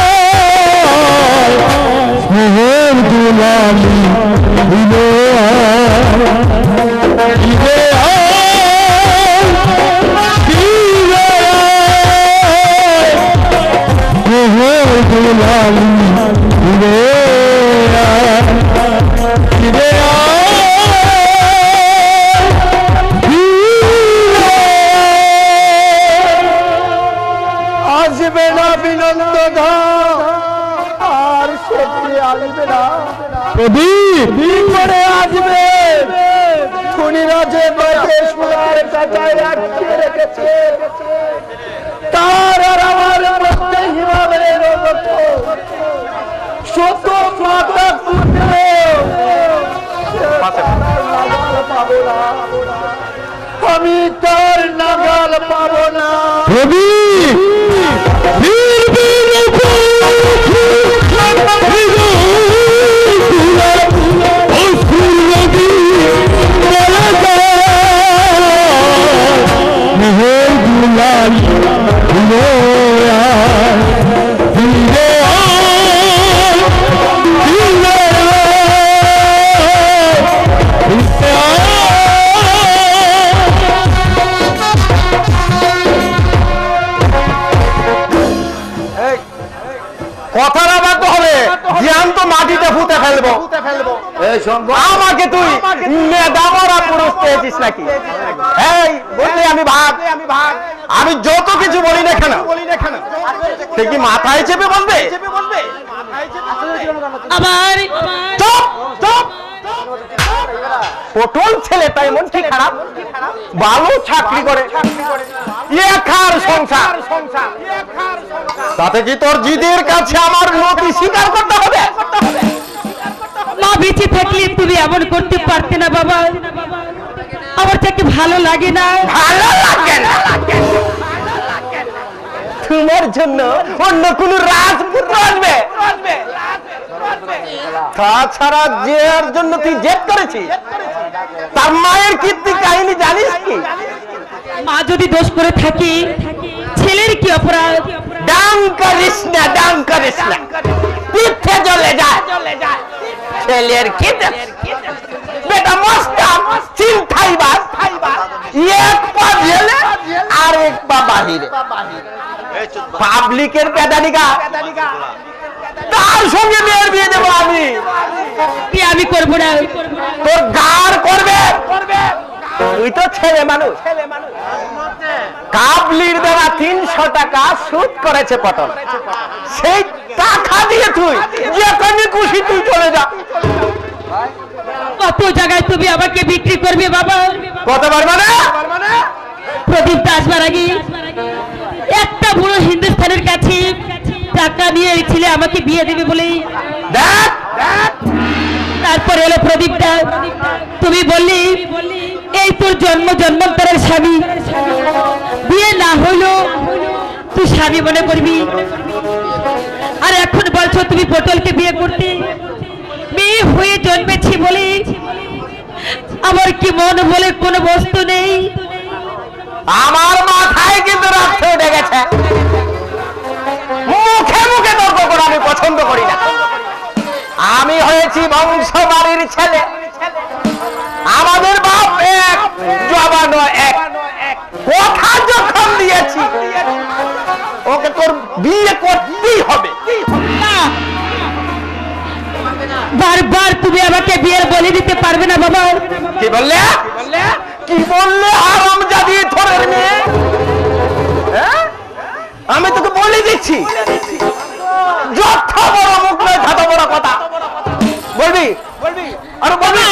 স্নেহের দুলালি ফিরে আয়, ফিরে আয়, ফিরে আয়, স্নেহের দুলালি ফিরে আয়, ফিরে আয়, ফিরে আয়। আসবে না বিনন্দ আর সত্যি আসবে না। প্রদীপ কি করে আসবে? খুনিরা যে বাইরে সোনার কাটায় আটকে রেখেছে, তার আর আমার মধ্যে হিমালয়ের মতো শত মাথা কুটবে, নাগাল পাবো না, আমি তার নাগাল পাবো না। প্রদীপ ফিরবে না পথে হৃদয় তুলার, অশ্রুর নদী বয়ে যায়, স্নেহের দুলালি ফিরে আয়, ফিরে আয়, ফিরে আয়, ফিরে আয়। কথার আবার তো হবে, জ্ঞান তো মাটিতে ফুটে ফেলবো। এই শোন, আমাকে তুই মেদামরা পুরুষ পেয়েছিস নাকি? এই বললি আমি ভাগ, আমি যত কিছু বলি না কেন সে কি মাথায় চেপে বলবে? আবার চুপ চুপ। পটল ছেলেটা এমন কি খারাপ, ভালো চাকরি করে, একার সংসার, তাতে কি তোর জিদের কাছে আমার নতি স্বীকার করতে হবে? মা বেঁচে থাকলে তুমি এমন করতে পারতে না বাবা, আমার তাকে ভালো লাগে না। ভালো লাগে না তোমার জন্য অন্য কোন রাজপুত্র আসবে? তাছাড়া জের জন্য তুই জেদ করেছিস, তার মায়ের কীর্তি কাহিনী জানিস কি? মা যদি দোষ করে থাকি, ছেলের কি অপরাধ? ডাং করিস না, ডাং করিস না, পিঠে চলে যায়। ছেলের কি দোষ? বেটা মস্তান চিন্তাইবার, এক পা জেলে আর এক পা বাহিরে, পাবলিকের পেদানিকা, তার সঙ্গে মেয়ের বিয়ে দেবো আমি? কি আমি করবো না? তোর গার করবে, তুই তো ছেলে মানুষ। কাবলির দেওয়া 300 টাকা সুদ করেছে পটল, সেই টাকা দিয়ে তুই যেখানে খুশি তুই চলে যা। কত জায়গায় তুমি আমাকে বিক্রি করবে বাবা? কত পারবে না? প্রদীপ আসবার আগে একটা বুড়ো হিন্দুস্তানের কাছে টাকা নিয়ে এই ছেলে আমাকে বিয়ে দেবে বলে, দেখ তারপর এলো প্রদীপটা, তুমি বললি এই তোর জন্ম জন্মান্তরের স্বামী, বিয়ে না হইলো তুই স্বামী মনে করবি, আর এখন বলছো তুমি পটলকে বিয়ে করতে। মেয়ে হয়ে জন্মেছি বলে আমার কি মন বলে কোনো বস্তু নেই? আমার মাথায় কিন্তু রাখতে উঠে গেছে, মুখে মুখে তর্ক করা আমি পছন্দ করি না। আমি হয়েছি বংশ বাড়ির ছেলে, আমাদের বাপ এক, জবানো এক, কথা যখন দিয়েছি ওকে তোর বিয়ে করতেই হবে। না, বারবার তুমি আমাকে বিয়ের বলে দিতে পারবে না বাবা। কি বললে? কি বললে? হারামজাদি থরের মেয়ে, হ্যাঁ? আমি তোকে বলে দিচ্ছি, যত বড় মুখ নয় তত বড় কথা বলবি, আরে বলবি।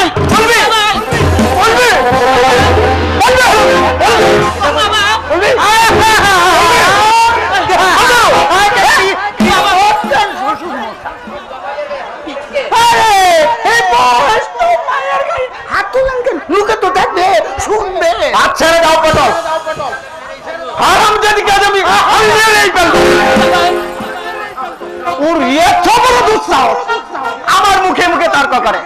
এদিকে আজ আমি মেরেই ফেলবো। ওর এত বড় দুঃসাহস আমার মুখে মুখে তর্ক করে।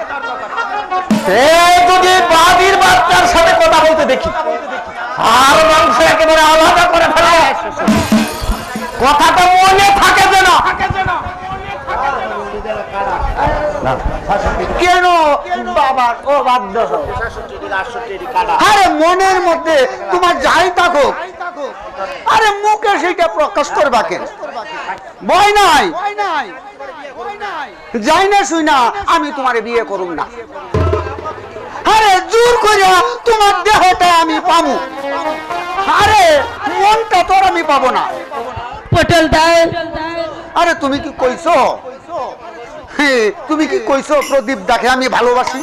এই যদি বাদির বাচ্চার সাথে কথা বলতে দেখি আর মাংস একেবারে আলাদা করে ফেলে, কথাটা মনে থাকে যেন। কেন বাবা ও বাধ্য? আরে মনের মধ্যে তোমার যাই থাকুক, আরে মুখে সেইটা প্রকাশ করবা কেন? ভয় নাই, যাই না শুই না আমি তোমারে বিয়ে করুম না। আরে জোর করে তোমার দেহটা আমি পাবো, আরে মনটা তোর আমি পাবো না। পটল দাও। আরে তুমি কি কইছো? তুমি কি কইছো প্রদীপ দাকে আমি ভালোবাসি?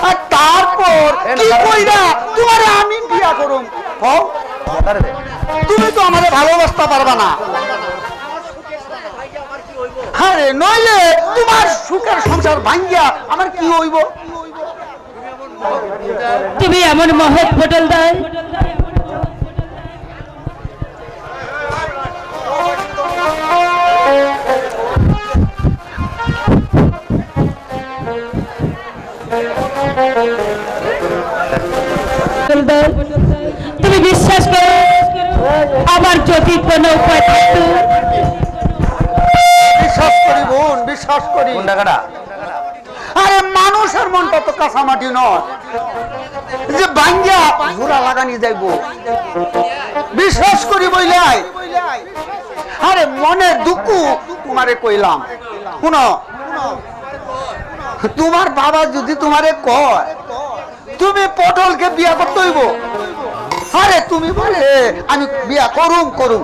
আর তারপর কি কইরা তোমারে আমি বিয়া করুম? তুমি তো আমারে ভালোবাসতে পারবা না। আরে নইলে তোমার সুখের সংসার ভাঙ্গিয়া আমার কি হইব? তুমি এমন মহৎ পটল দাও। তুমি বিশ্বাস করো আমার যদি কোনো উপায় থাকতো। বিশ্বাস করি বোন, বিশ্বাস করি। আরে মানুষের মনটা তো কাঁচামাটি নয় যে ভাঙ্গিয়া জোড়া লাগানি যাইব। বিশ্বাস করি বইলাই। আরে মনের দুঃখ তোমারে কইলাম। শুনো, তোমার বাবা যদি তোমারে কয় তুমি পটলকে বিয়া করতে হইব, আরে তুমি বলে আমি বিয়া করুম করুম,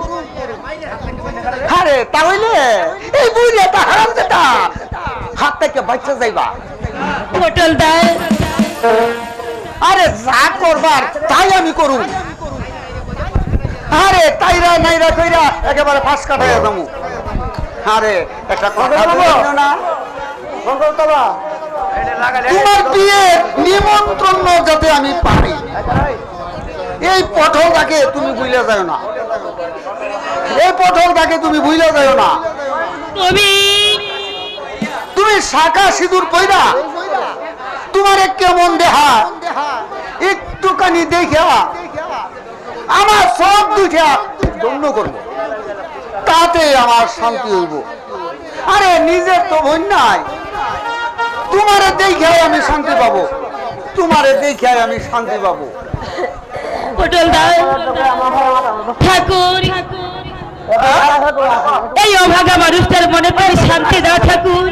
আরে তাহলে এই বুড়িটা হারাম যেটা হাত থেকে বাচ্চা যাইবা। পটল দাও। আরে যা করবার তাই আমি করুম। আরে তাইরা নাইরা কইরা একেবারে ফাঁস কাটাইয়া যাবো। আরে একটা কথা বলো না, তোমার বিয়ে নিমন্ত্রণ যাতে আমি পাই, এই পটলটাকে তুমি ভুলে যাও না, এই পটলটাকে তুমি ভুলে যাও না। তুমি শাখা সিঁদুর পইরা তোমার কেমন দেহা একটুখানি দেখা আমার সব দুইটা দণ্ড করবো, তাতে আমার শান্তি হইব। আরে নিজের তো বোন নাই, তোমারে দেখাই আমি শান্তি পাবো, তোমারে দেখাই আমি শান্তি পাবো। পটল দাও। ঠাকুর, এই অভাগা মানুষটার মনে করে শান্তি দাও ঠাকুর।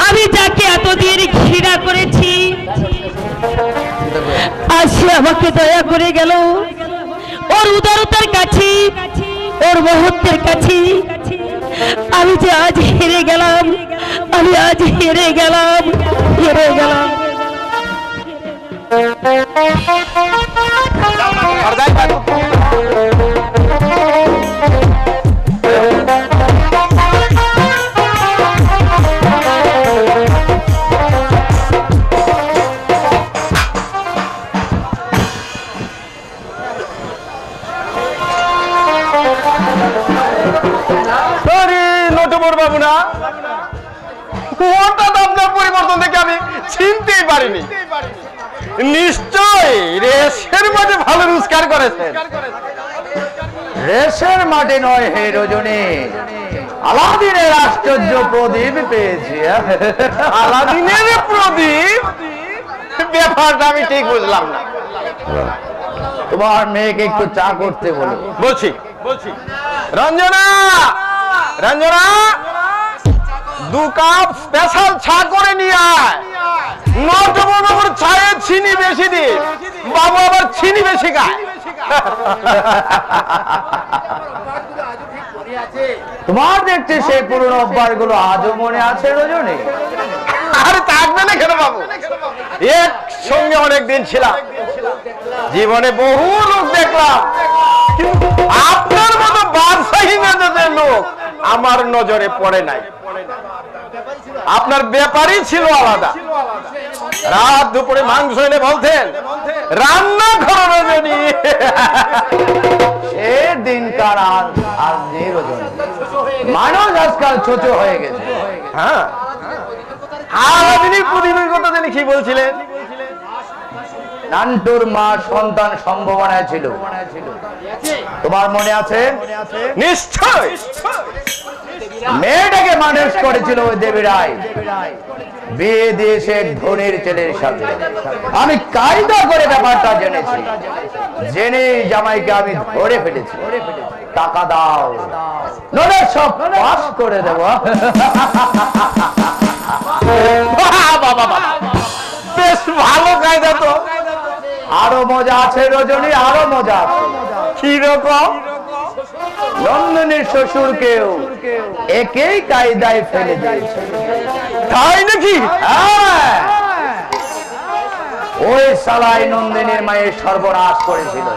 আমি যাকে এতদিন ঘৃণা করেছি আজ সে আমাকে দয়া করে গেল। ওর উদারতার কাছে, ওর মহত্বের কাছে আমি যে আজ হেরে গেলাম, আমি আজ হেরে গেলাম, হেরে গেলাম। বাবু না, হঠাৎ আপনার পরিবর্তন দেখে আমি চিনতেই পারিনি। নিশ্চয় রেশের মাঠে ভালো রোজগার করেছেন। রেশের মাঠে নয় হে রজনী, আলাদিনের আশ্চর্য প্রদীপ পেয়েছি। আলাদিনের প্রদীপ? ব্যাপারটা আমি ঠিক বুঝলাম না। তোমার মেয়েকে একটু চা করতে বলো। বলছি রঞ্জনা, রঞ্জনা 2 কাপ স্পেশাল চা করে নিয়ে আয়। নটবর চায়ে চিনি বেশি দি, বাবু আবার চিনি বেশি খায়। তোমার দেখছি সেই পুরনো অভ্যাস গুলো আজও মনে আছে রজনী? আরে থাকবে না কেন বাবু, একসঙ্গে অনেকদিন ছিলাম, জীবনে বহু লোক দেখলাম, কিন্তু আপনার মতো বাদশাহী মেজাজের লোক আমার নজরে পড়ে নাই। আপনার ব্যাপারই ছিল আলাদা। রাত দুপুরে মাংস এনে বলতেন রান্না করো রজনী। সে দিনকার আর আর নেই রজনী। মানুষ আজকাল ছোট হয়ে গেছে। হ্যাঁ আর আপনি প্রদীপের কথা জানি কি বলছিলেন? নান্টুর মা সন্তান সম্ভাবনায় ছিল, তোমার মনে আছে? নিশ্চয়। মেয়েটাকে মানুষ করেছিল ওই দেবী রায়, বিয়ে দিয়েছে এক ধনির ছেলের সাথে। আমি কায়দা করে ব্যাপারটা জেনেছি, জেনে জামাইকে আমি ধরে ফেলেছি। টাকা দাও, নইলে সব পাস করে দেব। বেশ ভালো কায়দা তো। আরো মজা আছে রজনী, আরো মজা আছে। কি রকম? নন্দিনীর শ্বশুরকেও একই কায়দায় ফেলে দিয়েছে। তাই নাকি? হ্যাঁ, ওই সালাই নন্দিনীর মায়ের সর্বনাশ করেছিল।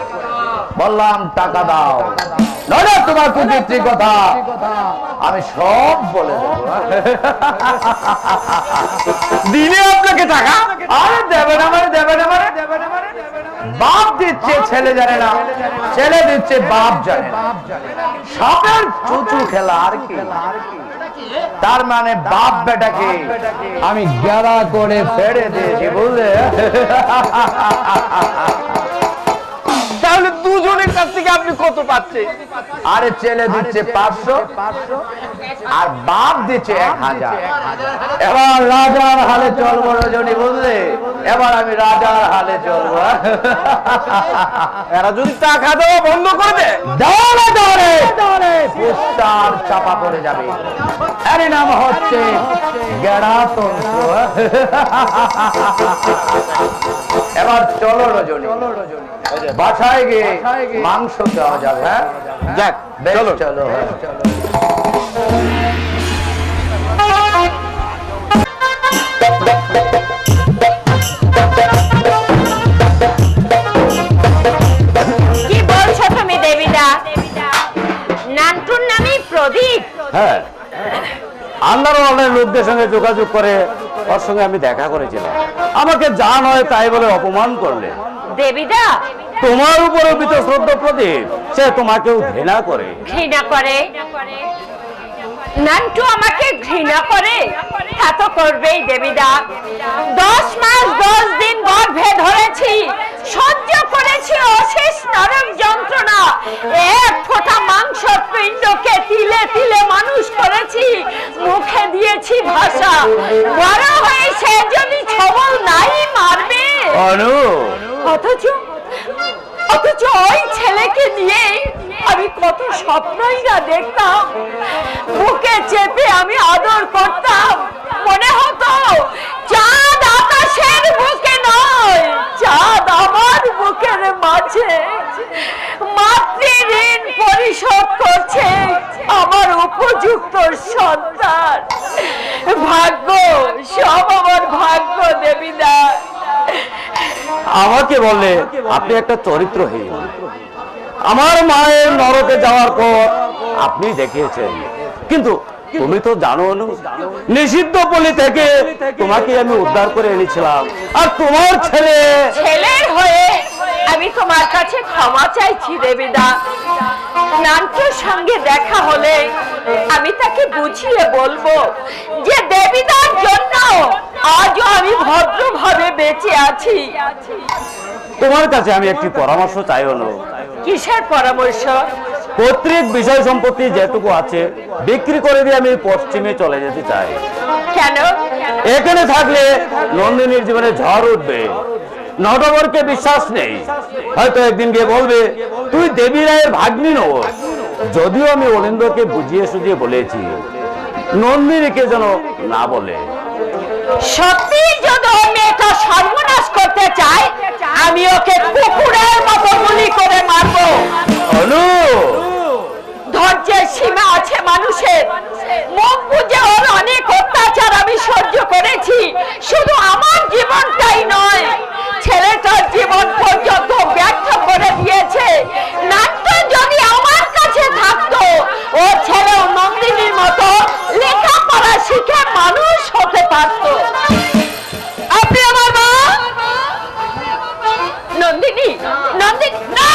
বললাম টাকা দাও, নইলে তোমার কুকীর্তির কথা আমি সব বলে দেবো। দিনে আপনাকে টাকা? আরে দেবে না মানে, দেবে না মানে, বাপ দিচ্ছে ছেলে জানে না, ছেলে দিচ্ছে বাপ জানে না। সাপের চুচু খেলা আর কি। তার মানে বাপ বেটাকে আমি গেলা করে ফেড়ে দিয়েছি, বুঝলে? তাহলে দুজনের কাছ থেকে আপনি কত পাচ্ছেন? আরে ছেলে দিচ্ছে 500 আর বাপ দিচ্ছে 1000। এবার রাজার হালে চলবো রজনী, বুঝলে? এবার আমি রাজার হালে চলবো। এরা যদি টাকা দেওয়া বন্ধ করে দেয়, দৌড়ে দৌড়ে পুস্তার চাপা পড়ে যাবে। এর নাম হচ্ছে গেড়াতন্ত্র। এবার চলো রজনী, বাসায় গিয়ে মাংস খাওয়া যাবে। হ্যাঁ যাক বেশ, চলো। চলো হ্যাঁ চলো। কি বলছো তুমি দেবীদা? নান্টুর নামই প্রদীপ? হ্যাঁ, আন্দারওয়ালের লোকদের সঙ্গে যোগাযোগ করে ওর সঙ্গে আমি দেখা করেছিলাম। আমাকে যা নয় তাই বলে অপমান করলে। দেবীদা তোমার উপরে শ্রদ্ধা প্রদীপ, সে তোমাকেও ঘৃণা করে। ঘৃণা করে? নান্টু আমাকে ঘৃণা করে? তা তো করবেই দেবীদা। 10 মাস 10 দিন গর্ভে ধরেছি, সহ্য করেছি অশেষ নরক যন্ত্রণা। এক ফোঁটা মাংস পিণ্ডকে তিলে তিলে মানুষ করেছি, মুখে দিয়েছি ভাষা। বড় হয়ে সে যদি ছবল নাই মারবে। অনু, অথচ ওই ছেলেকে নিয়ে আমি কত স্বপ্নই না দেখতাম। বুকে চেপে আমি আদর করতাম, মনে হতো চাঁদ আকাশের বুকে নয়, চাঁদ আমার বুকের মাঝে মাতৃঋণ পরিশোধ করছে আমার উপযুক্ত সন্তান। ভাগ্য, সব আমার ভাগ্য দেবীদা। আমাকে বললে আপনি একটা চরিত্রহীন। আমার মায়ের নরকে যাওয়ার পর আপনি দেখিয়েছেন, কিন্তু তুমি তো জানো অনু, নিষিদ্ধ পল্লী থেকে তোমাকে আমি উদ্ধার করে এনেছিলাম, আর তোমার ছেলের হয়ে আমি তোমার কাছে ক্ষমা চাইছি দেবীদা। নান্টুর সঙ্গে দেখা হলে আমি তাকে বুঝিয়ে বলবো যে দেবীদার জন্য আজও আমি ভদ্রভাবে বেঁচে আছি। তোমার কাছে আমি একটি পরামর্শ চাই অনু। কিসের পরামর্শ? পৈতৃক বিষয় সম্পত্তি যেটুকু আছে বিক্রি করে দিয়ে আমি পশ্চিমে চলে যেতে চাই। কেন? এখানে থাকলে নন্দিনীর জীবনে ঝড় উঠবে। নটবরকে বিশ্বাস নেই, হয়তো একদিন গিয়ে বলবে তুই দেবী রায়ের ভাগ্নি নও। যদিও আমি অলিন্দকে বুঝিয়ে সুঝিয়ে বলেছি নন্দিনীকে যেন না বলে। সত্যি যদি ওই মেয়েটা সর্বনাশ করতে চায়, আমি ওকে কুকুরের মতো গুলি করে মারবো। অনু, ধৈর্যের সীমা আছে মানুষের। মুখ বুঝে ওর অনেক অত্যাচার আমি সহ্য করেছি। শুধু আমার জীবনটাই নয়, ছেলেটার জীবন পর্যন্ত ব্যর্থ করে দিয়েছে। নাট্য যদি আমার কাছে থাকতো, ও ছেলেও নন্দিনীর মতো লেখাপড়া শিখে মানুষ হতে পারত। আপনি আমার মা? নন্দিনী, নন্দিনী না!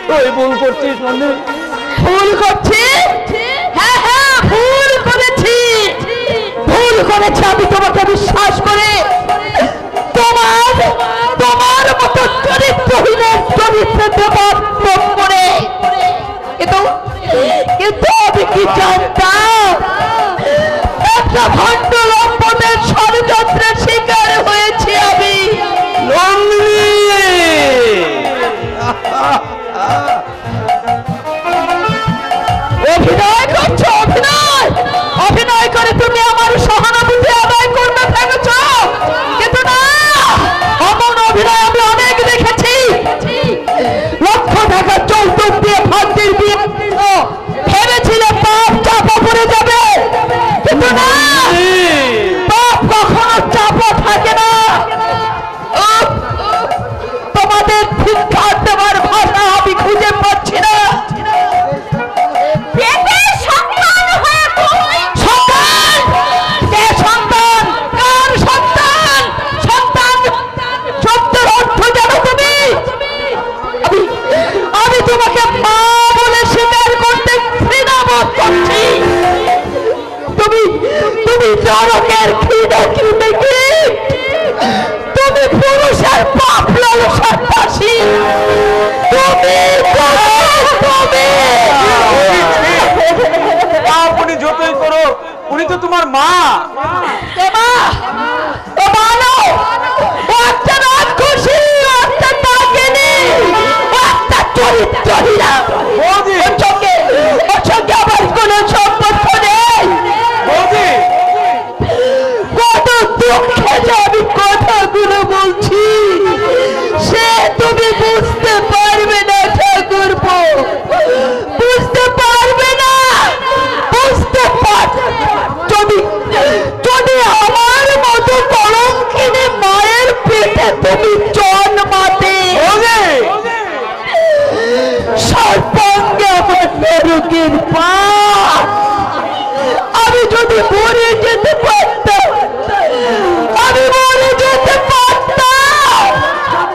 তুই ভুল করছিস নন্দিনী। ভুল করছি? হ্যাঁ হ্যাঁ, ভুল করেছি। ভুল করেছি আমি তোমাকে বিশ্বাস করে তোমার তোমার মতো চরিত্রহীনের চরিত্রে দেবত্ব করে। কিন্তু কিন্তু আমি কি জানতাম একটা ভণ্ড লম্পটের ষড়যন্ত্রের শিকার হয়েছি আমি। অভিনয় করছো, অভিনয় অভিনয় করে তুমি আমার সহানুভূতি আদায় করতে থাকছ, কিন্তু না, অমন অভিনয় আমি অনেক দেখেছি। লক্ষ টাকা যৌতুক দিয়ে ভান্তির বিয়ে ভেবেছিলে পাপ চাপা পড়ে যাবে, কিন্তু না, পাপ কখনো চাপা থাকে না। উফ, তোমাদের ভিক্ষা দেওয়ার ভাষা আমি খুঁজে পাচ্ছি না। পেটের সন্তান হয়ে তুই সন্তান? কে সন্তান? কার সন্তান? সন্তান শব্দের অর্থ জানো তুমি? আমি তোমাকে মা বলে স্বীকার করতে ঘৃণাবোধ করছি। তুমি তুমি নরকের ক্ষীণ কি? তুমি পুরুষের পাপ লালসার দাসী। তুমি আপনি যতই করো, উনি তো তোমার মা। কত দুঃখে যে আমি কথাগুলো বলছি সে তুমি বুঝতে পারবে না ঠাকুরপো, বুঝতে পারবে না, বুঝতে পারবে না। যদি যদি আমার মতো কলঙ্কিনী মায়ের পেটে তুমি জন্মাতে, সর্বাঙ্গে আমার নরকের পাপ। আমি যদি মরে যেতে পারতাম, আমি মরে যেতে পারতাম,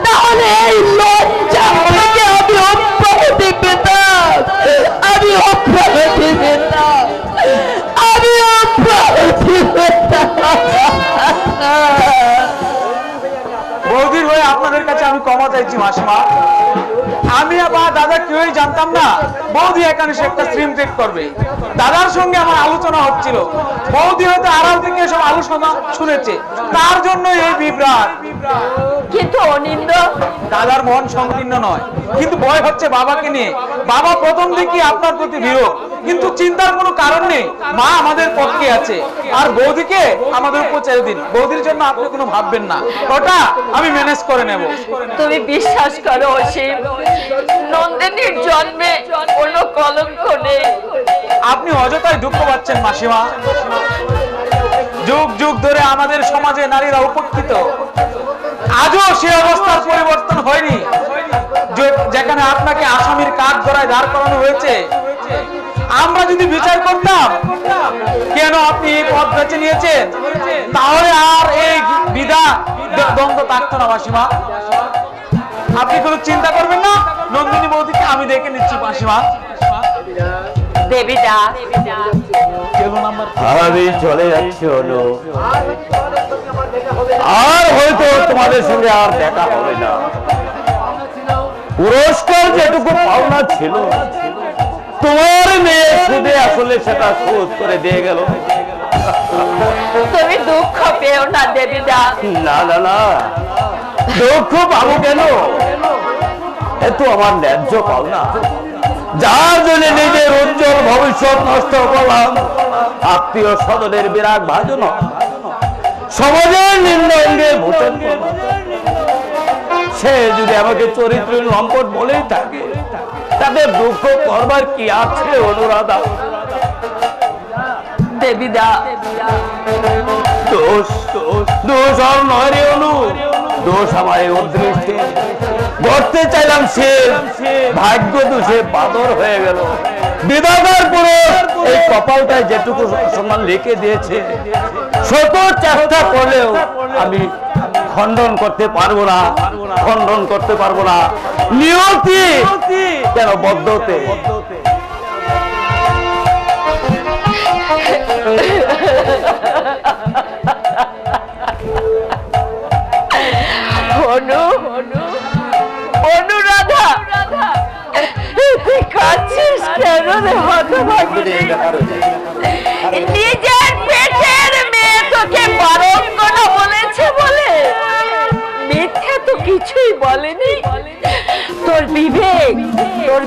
তাহলে এই লজ্জা থেকে আমি অব্যাহতি পেতাম, আমি অব্যাহতি পেতাম, আমি অব্যাহতি পেতাম। বৌদির হয়ে আপনাদের কাছে আমি ক্ষমা চাইছি মাসিমা। আমি আবার দাদা কেউই জানতাম না বৌদি এখানে সে একটা স্ট্রিম ট্রেক করবে। দাদার সঙ্গে আমার আলোচনা হচ্ছিল, বৌদি হয়তো আড়াল থেকে এসব আলোচনা শুনেছে, তার জন্য এই বিভ্রাট। কিন্তু অনিন্দ, দাদার মন সংকীর্ণ নয়, কিন্তু ভয় হচ্ছে বাবাকে নিয়ে। বাবা প্রথম দিকে আপনার প্রতি বিরোধ, কিন্তু চিন্তার কোনো কারণ নেই, মা আমাদের পক্ষে আছে। আর বৌদিকে আমাদের উপর ছেড়ে দিন, বৌদির জন্য আপনি কোনো ভাববেন না, ওটা আমি ম্যানেজ করে নেব। তুমি বিশ্বাস করো অসীম, নন্দিনীর জন্মে কোনো কলঙ্ক নেই। আপনি অযথাই দুঃখ পাচ্ছেন মাসিমা। যুগ যুগ ধরে আমাদের সমাজে নারীরা উপেক্ষিত, আজও সে অবস্থার পরিবর্তন হয়নি। যেখানে আপনাকে আসামির কাঠ গড়ায় দাঁড় করানো হয়েছে, আমরা যদি বিচার করতাম কেন আপনি এই পথ বেছে নিয়েছেন, তাহলে আর এই বিধা দ্বন্দ্ব থাকতো না মাসিমা। আপনি কোনো চিন্তা করবেন না, নন্দিনী বৌদিকে আমি দেখে নিচ্ছি মাসিমা। দেবীদা, আমি চলে যাচ্ছি অনু, আর হয়তো তোমাদের সঙ্গে আর দেখা হবে না। পুরস্কার যেটুকু পাওনা ছিল তোমার মেয়ে সুদে আসলে সেটা শোধ করে দিয়ে গেল। তুমি দুঃখ পেও না দেবীদা। না না না, দুঃখ পাবো কেন? এ তো আমার ন্যায্য পাওনা, যার জন্য নিজের উজ্জ্বল ভবিষ্যৎ নষ্ট করলাম, আত্মীয় স্বজনের বিরাগ ভাজন, সমাজের নিম্ন অঙ্গে ভূষণ করলাম। সে যদি আমাকে চরিত্রহীন লম্পট বলেই থাকে, তাদের দুঃখ করবার কি আছে অনুরাধা? দেবীদা, দোষ দোষ আর নয় রে অনু, দোষ আমার এই অদৃষ্টি। গড়তে চাইলাম সে ভাগ্য দোষে বাদর হয়ে গেল। বিধাতার পুরুষ এই কপালটায় যেটুকু সম্মান লিখে দিয়েছে, শত চেষ্টা করলেও আমি খণ্ডন করতে পারবো না, খণ্ডন করতে পারবো না। নিয়তি কেন বদ্ধতে। অনুরাধা, তুই কাঁদছিস কেন রে হতভাগিনী? নিজের পেটের মেয়ে তোকে বারণ করা বলেছে বলে মিথ্যে তো কিছুই বলেনি। তোর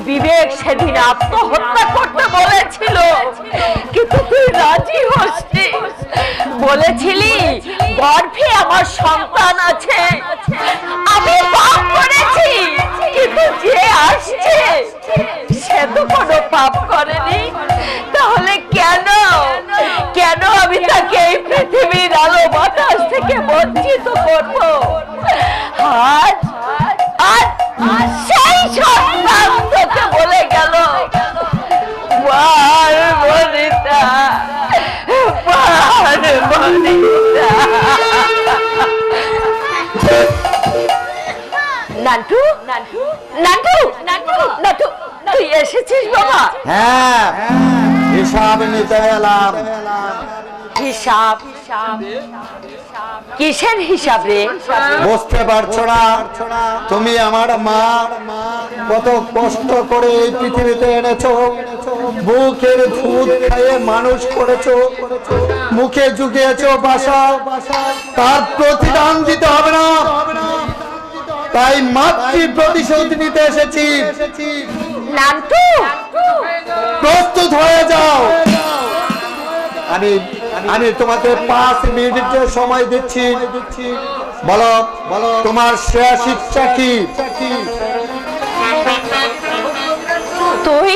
বিবেক সেদিন আত্মহত্যা করতে বলেছিল, কিন্তু তুই রাজি হসনি। বলেছিলি গর্ভে আমার সন্তান আছে, আমি পাপ করেছি, কিন্তু যে আসছে সে তো কোনো পাপ করেনি। তাহলে কেন আমি তাকে এই পৃথিবীর আলো বাতাস থেকে বঞ্চিত করব? আজ সেই সন্তান তোকে বলে গেল বনিতা। নান্টু, তুই এসেছিস বাবা? হ্যাঁ, হিসাব নিতে এলাম। হিসাব? কিসের হিসাব রে? বুঝতে পারছো না? তুমি আমার মা, কত কষ্ট করে এই পৃথিবীতে এনেছো, বুকের দুধ খেয়ে মানুষ করেছো, মুখে জুগিয়েছো বাসা, তার প্রতিদান দিতে হবে না? তাই মাতৃ প্রতিশোধ নিতে এসেছি। নান্টু, প্রস্তুত হয়ে যাও। আমি তোমাকে 5 মিনিটের সময় দিচ্ছি। বলো তোমার শেষ ইচ্ছা কি? তুই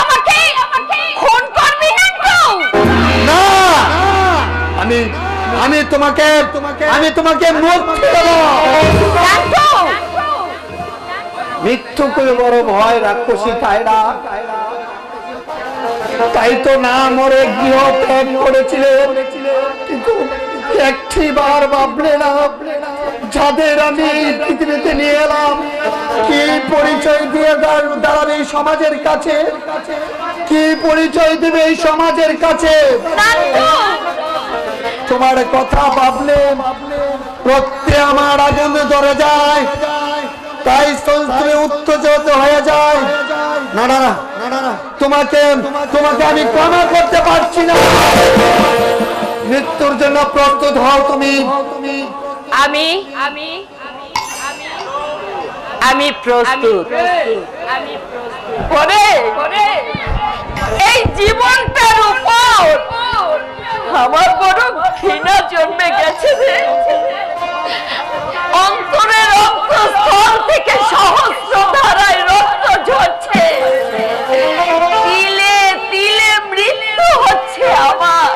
আমাকে খুন করবি নান্টু? না, আমি তোমাকে মুক্তি দেবো। মৃত্যু করে বড় ভয় রাক্ষসী খায় না, তাই তো না মরে গৃহ ত্যাগ করেছিলে। কিন্তু একটি বার ভাবলে না, যাদের আমি পৃথিবীতে নিয়ে এলাম, কি পরিচয় দিয়ে দাঁড়াবে এই সমাজের কাছে? কি পরিচয় দেবে এই সমাজের কাছে? তোমার কথা ভাবলে প্রত্যেক আমার আগুন ধরে যায়, তাই তুমি উত্তেজিত হয়ে যায়। না, তোমাকে আমি ক্ষমা করতে পারছি না। মৃত্যুর জন্য প্রস্তুত হও তুমি। আমি প্রস্তুত। এই জীবনটার উপর আমার বড় ঘৃণা জন্মে গেছে রে। অন্তরের রক্তস্থল থেকে সহস্র ধারায় রক্ত ঝরছে, তিলে তিলে মৃত্যু হচ্ছে আমার।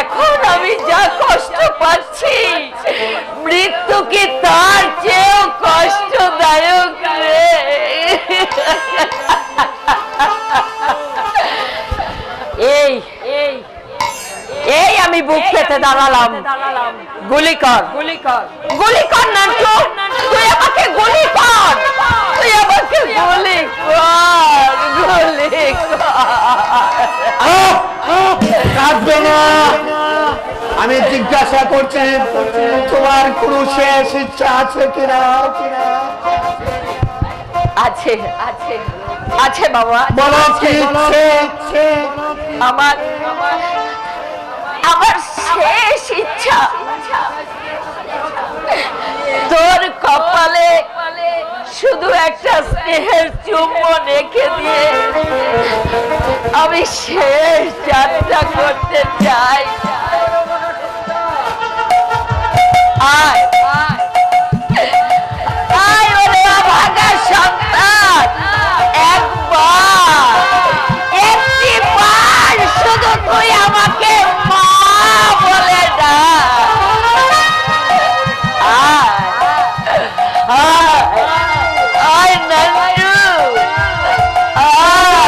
এখন আমি যা কষ্ট পাচ্ছি, মৃত্যু কি তার চেয়েও কষ্টদায়ক রে? এই আমি বুক পেতে দাঁড়ালাম। গুলি কর নান্টু, তুই আমাকে গুলি কর। কাঁদবে না। আমি জিজ্ঞাসা করছি, তোমার কোন শেষ ইচ্ছা আছে কিনা? আছে বাবা। বলো কি? আমার শেষ ইচ্ছা তোর কপালে শুধু একটা স্নেহের চুম্বন রেখে দিয়ে আমি শেষ যাত্রা করতে চাই। আয় ওরে ভাগা সন্তান, একটিবার শুধু তুই আমাকে মা বলে ডাক। আয় নান্টু, আয়।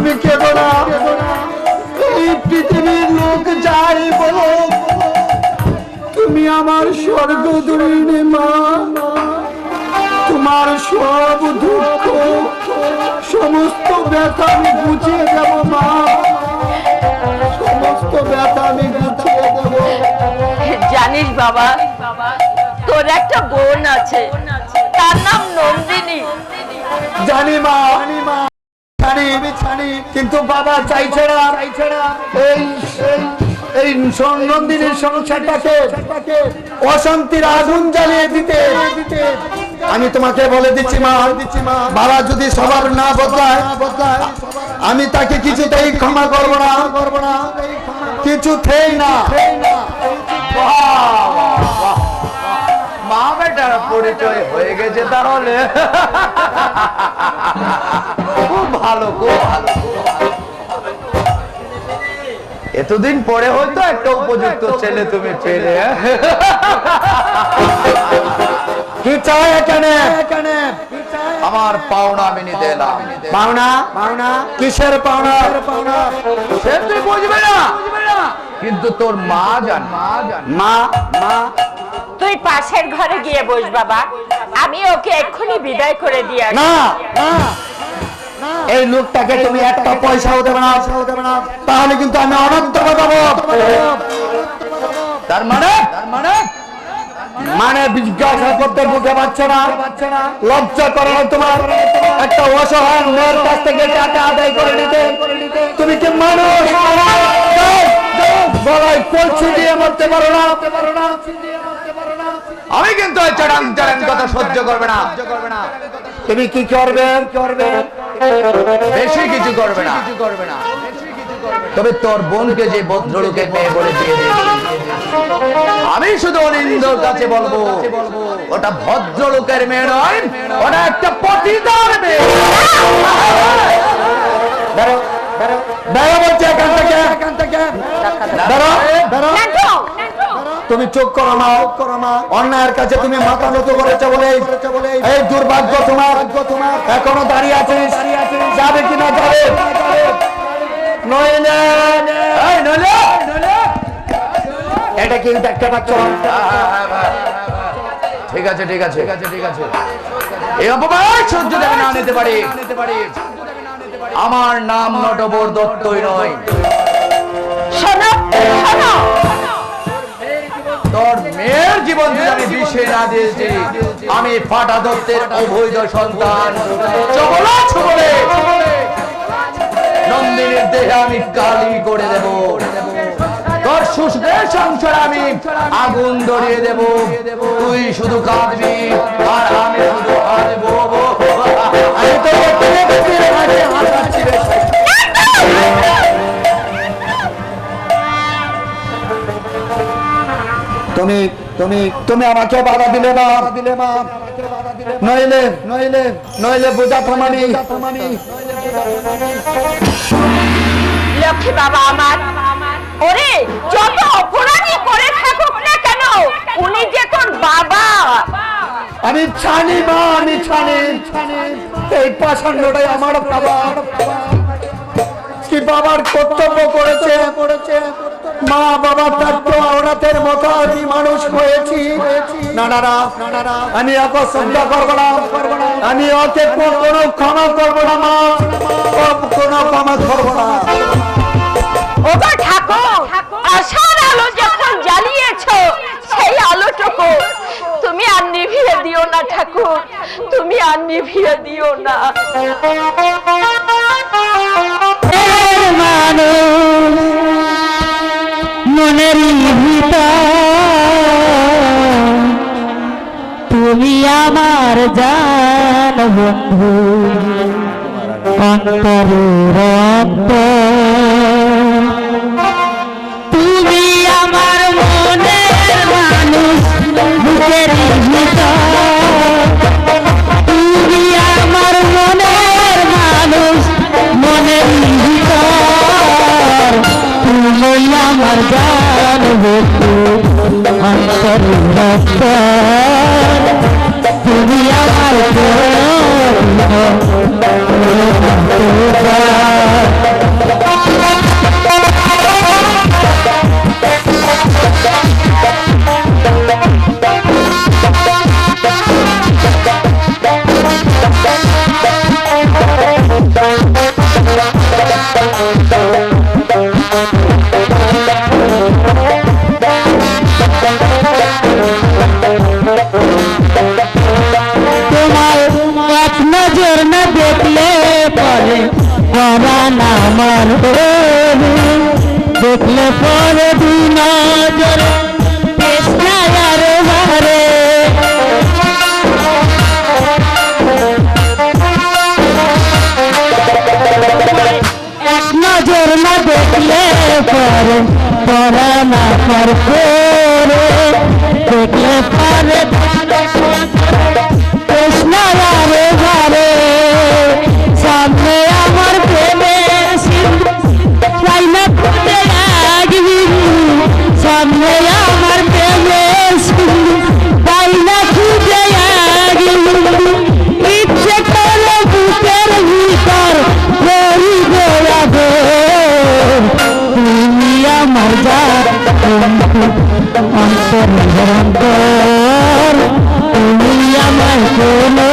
তুমি কেঁদো না। এই পৃথিবীর লোক যাই বলো, তুমি আমার স্বর্গদূরিণী মা। তোমার সব দুঃখ, সমস্ত ব্যথা আমি গুছিয়ে দেব মা, সমস্ত ব্যথা আমি গুছিয়ে দেব। জানিস বাবা, তোর একটা বোন আছে, তার নাম নন্দিনী। জানি মা, জানি, কিন্তু বাবা চাইছে না এই নন্দিনীর সংসারটাকে অশান্তির আগুন জ্বালিয়ে দিতে। আমি তোমাকে বলে দিচ্ছি মা, বাবা যদি সবার না বদলায়, আমি তাকে কিছুতেই ক্ষমা করব না, কিছুতেই না। মা বেটার পরিচয় হয়ে গেছে তাহলে। খুব ভালো, খুব ভালো। এতদিন পরে হয়তো একটা উপযুক্ত ছেলে তুমি পেলে। কি চাই এখানে? আমার পাওনা আমি নিতে এলাম। পাওনা? কিসের পাওনা? সে তুই বুঝবে না, কিন্তু তোর মা জান। মা, তুই পাশের ঘরে গিয়ে বস বাবা, আমি ওকে এক্ষুনি বিদায় করে দিয়ে আসি। না, এই লোকটাকে তুমি একটা পয়সাও দেবে না, তাহলে কিন্তু আমি অনন্ত দেবো। তার মানে মানে জিজ্ঞাসা করতে বুঝতে পারছো না? লজ্জা করে না তোমার? একটা অসহায় মেয়ের কাছ থেকে টাকা আদায় করে নিতে তুমি কি মানুষ? গলায় কলসি দিয়ে মরতে পারো না? আমি কিন্তু ওই চড়াং কথা সহ্য করবে না। তুমি কি করবে? বেশি কিছু করবে না। তবে তোর বোনকে যে ভদ্রলোকে মেয়ে বলে দিয়ে দিয়েছি, আমি শুধু অনিন্দর কাছে বলবো, ওটা ভদ্রলোকের মেয়ে নয়, ওটা একটা পতিতার মেয়ে। বেরো বলছে এখান থেকে। বেরো। তুমি চোখ করো না, অন্যায়ের কাছে তুমি মাথা নত করেছো বলে এই দুর্ভাগ্য তোমার। এখনো দাঁড়িয়ে আছিস, যাবে কিনা যাবে? নইলে এটা কি দেখতে পাচ্ছ? ঠিক আছে। এই অপমান সহ্য আমি না নিতে পারি। আমার নাম নটবর দত্তই নয়। শোনো, তোর মেয়ের জীবন যদি আমি বিষে না দিয়েছি, আমি ফাটা দত্তের অবৈধ সন্তান ছবলে নন্দিনীর দেহে আমি কালি করে দেব। তোর সুখের সংসার আমি আগুন ধরিয়ে দেব। তুই শুধু কাঁদবি আর আমি শুধু হাসবো। আমি তো হাসাচ্ছি রে। তুমি আমাকে বাধা দিলে না, নইলে বোঝা থামানি। লক্ষ্মী বাবা আমার, ওরে যত অপরাধী করে থাকুক না কেন, উনি যে তোর বাবা। আমি জানি মা, আমি জানি এই পাষাণ্ডটাই আমার বাবা। কি বাবার কর্তব্য করেছে, মা বাবা থাকতো অনাথের মতো আমি মানুষ হয়েছি। না, আমি ওকে শ্রদ্ধা করবো না, আমি ওকে কোনো ক্ষমা করবো না মা, কোনো ক্ষমা করবো না। ওগো ঠাকুর, আশার আলো যখন জ্বালিয়েছো, সেই আলোটুকু তুমি আর নিভিয়ে দিও না ঠাকুর, তুমি আর নিভিয়ে দিও না। মনের ভিতর তুমি আমার জান বন্ধু, অন্তরের অন্তর তুমি আমার মনের মানুষ, বুকের ভিতর তুমি আমার মনের মানুষ, মনের ভিতর তুমি আমার জান বন্ধু, অন্তরের অন্তর তুমি আমার আমার দেখলে পরে দিনাজর কৃষ্ণায়ার বারে এক নজর না দেখলে পরে পরা না পার করে দেখলে পরে কৃষ্ণায়ার বারে সামনে আমার প্রেমের সিন্ধু চাই না খুঁজে আগবি সামনে আমার প্রেমের সিন্ধু চাই না খুঁজে আগবি ইচ্ছে করে বুকের ভিতর করি গোড়াবে তুমি আমার যা অন্তর অন্তর তুমি আমার কোনো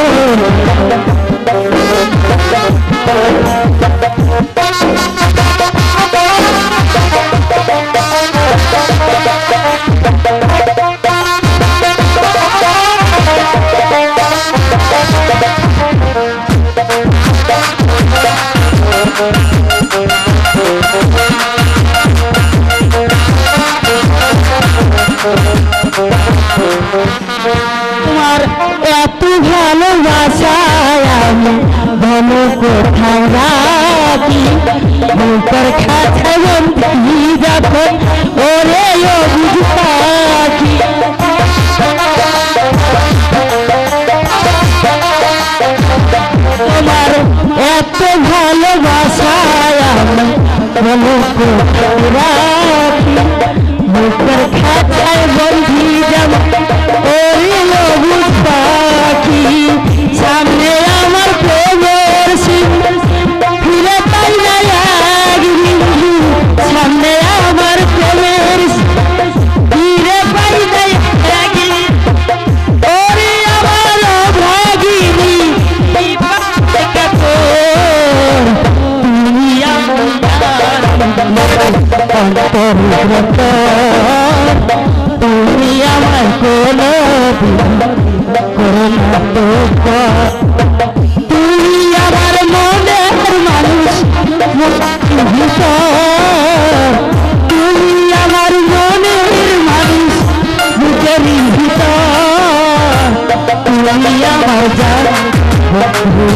তোমার এত ভালোবাসায় আমি ভালো কোথায় রাখি বুকের খাঁচায় বন্দি যখন ওরে ও বুঝ পাখি তোমার এত ভালোবাসায় আমি ভালো কোথায় রাখি বুকের খাঁচায় বন্দি যখন ওরে ও বুঝ পাখি সামনে আমার প্রেমের সিন্ধু ফিরে পাই না এক বিন্দু সামনে আমার প্রেমের সিন্ধু ফিরে পাই না এক বিন্দু ওরে আমার ভাগিনী তুমি তুমি আমার কোনো করোনা তো তুমি আমার মনের মানুষ তুমি আমার মনের মানুষ বুকের ভিতর তুমি আমার জান তুমি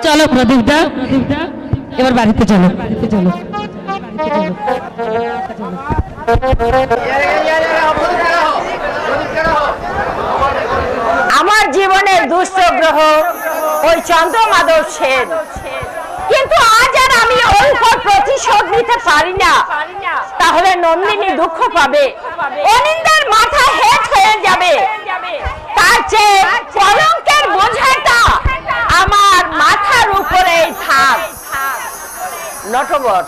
চলো প্রদীপদা এবার বাড়িতে চলো আমার জীবনের দুষ্ট গ্রহ ওই চন্দ্রমাধব সেন, কিন্তু আজ আর আমি ওর উপর প্রতিশোধ নিতে পারি না। তাহলে নন্দিনী দুঃখ পাবে, অনিন্দের মাথা হেট হয়ে যাবে। তার চেয়ে কলঙ্কের বোঝাটা আমার মাথার উপরেই থাক। নটবর,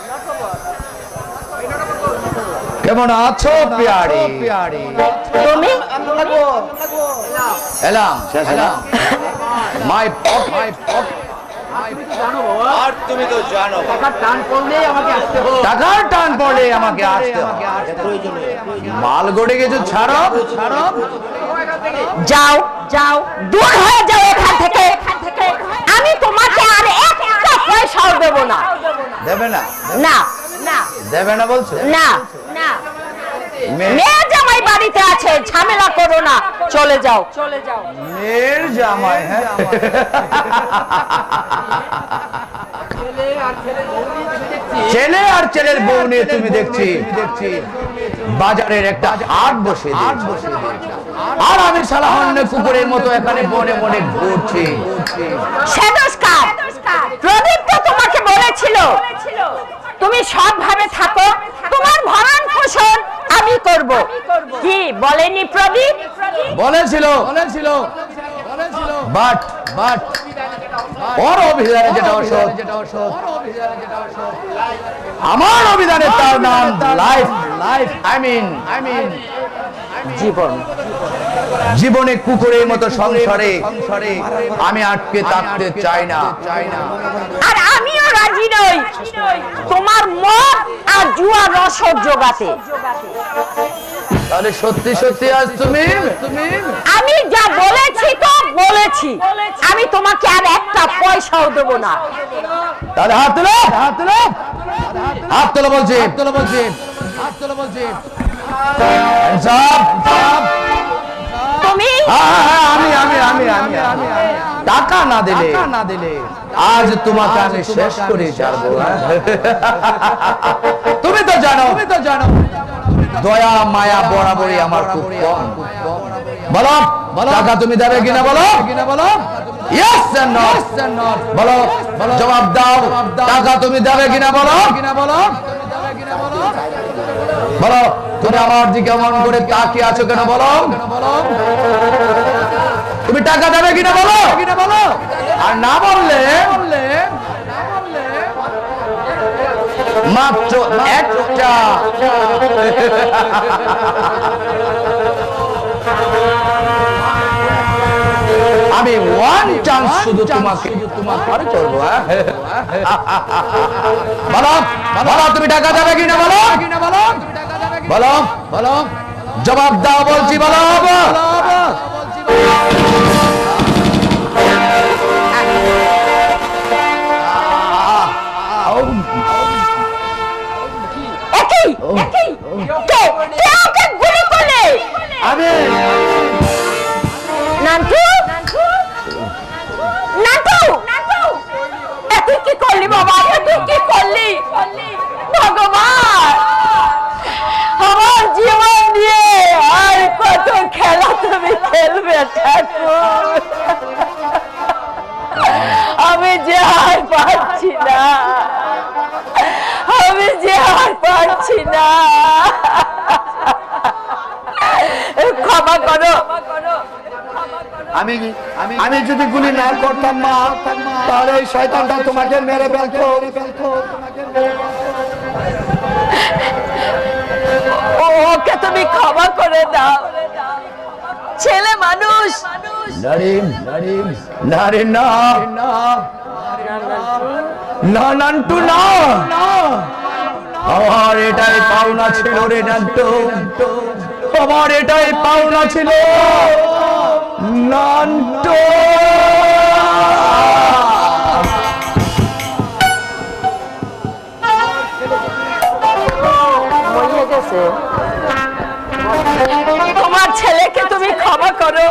কেমন আছো পিয়ারি? তুমি এলাম মাই আর তুমি তো জানো টাকার টান পড়লে আমাকে আসতে মাল গড়ে গেছো, ছাড়ো যাও যাও, দূর হয়ে যাও এখান থেকে। আমি তোমাকে আর একটা পয়সাও দেবো না। দেবে না? না না দেবে না বলছো? না না, মেয়ে জামাই বাড়িতে আছে, ঝামেলা করো না, চলে যাও। মেয়ের জামাই? হ্যাঁ, ছেলে আর ছেলের বউ নিয়ে তুমি দেখছি বাজারের একটা হাট বসে আর আমি সালাহন্য কুকুরের মতো এখানে বনে বনে ঘুরছি। প্রদীপ তো তোমাকে বলেছিল তুমি সৎভাবে থাকো, তোমার ভরণ পোষণ আমি করব। কি বলেনি প্রদীপ? বলেছিল, বাট ওর অভিধানে যেটা অসৎ, আমার অভিধানে তার নাম লাইফ। আই মিন জীবন। জীবনে কুকুরের মতো সংসারে আমি আটকে থাকতে চাই না। আর আমিও রাজি নই তোমার মদ আর জুয়ার রসদ জোগাতে। তাহলে সত্যি সত্যি আজ তুমি আমি যা বলেছি তো বলেছি, আমি তোমাকে আর একটা পয়সাও দেবো না। তাহলে হাত তোলো, হাত তোলো, হাত তোলো বলছি, হাত তোলো বলছি, হাত তোলো বলছি। তুমি আমি টাকা না দিলে আজ তোমাকে আমি শেষ করে ছাড়বো। তুমি তো জানো দয়া মায়া বরাবরই আমার খুব কম। বলো টাকা তুমি দেবে কিনা বলো, ইয়েস এন্ড নট বলো, জবাব দাও। টাকা তুমি দেবে কিনা বলো, বলো তুমি আমার দিকে মন করে তাকিয়ে আছো কেন বলো, তুমি টাকা দেবে কিনা বলো, আর না বললে মাত্র একটা আমি ওয়ান চান্স শুধু তোমাকে করবো। বলো বলো তুমি টাকা দেবে কিনা বলো, বলো বলো জবাব দাও বলছি, বলো আমি নান্টু, নান্টু, তুই কি করলি বাবা, তুই কি করলি? ভগবান আমার জীবন দিয়ে আর কত খেলা তুমি খেলবে ঠাকুর, আমি যে আর পারছি না, আমি যে আর পারছি না, ক্ষমা করো। আমি যদি গুলি না করতাম মা, তাহলে এই শয়তানটা তোমাকে মেরে ফেলতো। ওকে তুমি ক্ষমা করে দাও, ছেলে মানুষ। নান্টু না, আমার এটাই পাওনা ছিল রে নান্টু, আমার এটাই পাওনা ছিল নান্টু। তোমার ছেলেকে তুমি ক্ষমা করো।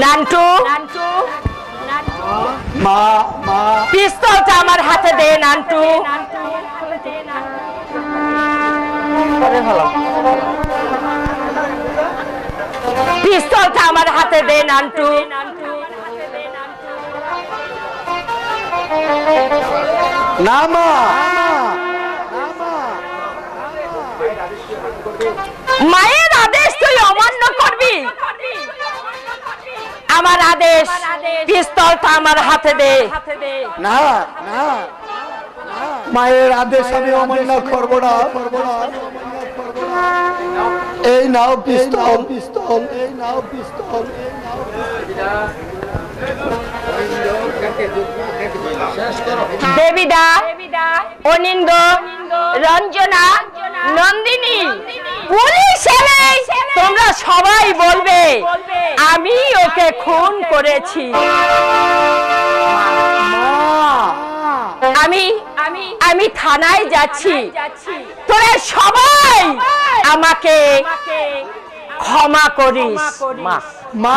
নান্টু, মা পিস্তলটা আমার হাতে দে নান্টু। পিস্তলটা আমার হাতে দে নান্টু। না মা, মায়ের আদেশ তুই অমান্য করবি? আমার আদেশ, পিস্তলটা আমার হাতে দে। না মায়ের আদেশ আমি অমান্য করবো না। এই নাও পিস্তল, এই নাও পিস্তল। দেবিদা, অনিন্দ, রঞ্জনা, নন্দিনী, পুলিশ এলে তোমরা সবাই বলবে আমি ওকে খুন করেছি। আমি থানায় যাচ্ছি, তোরা সবাই আমাকে ক্ষমা করিস মা।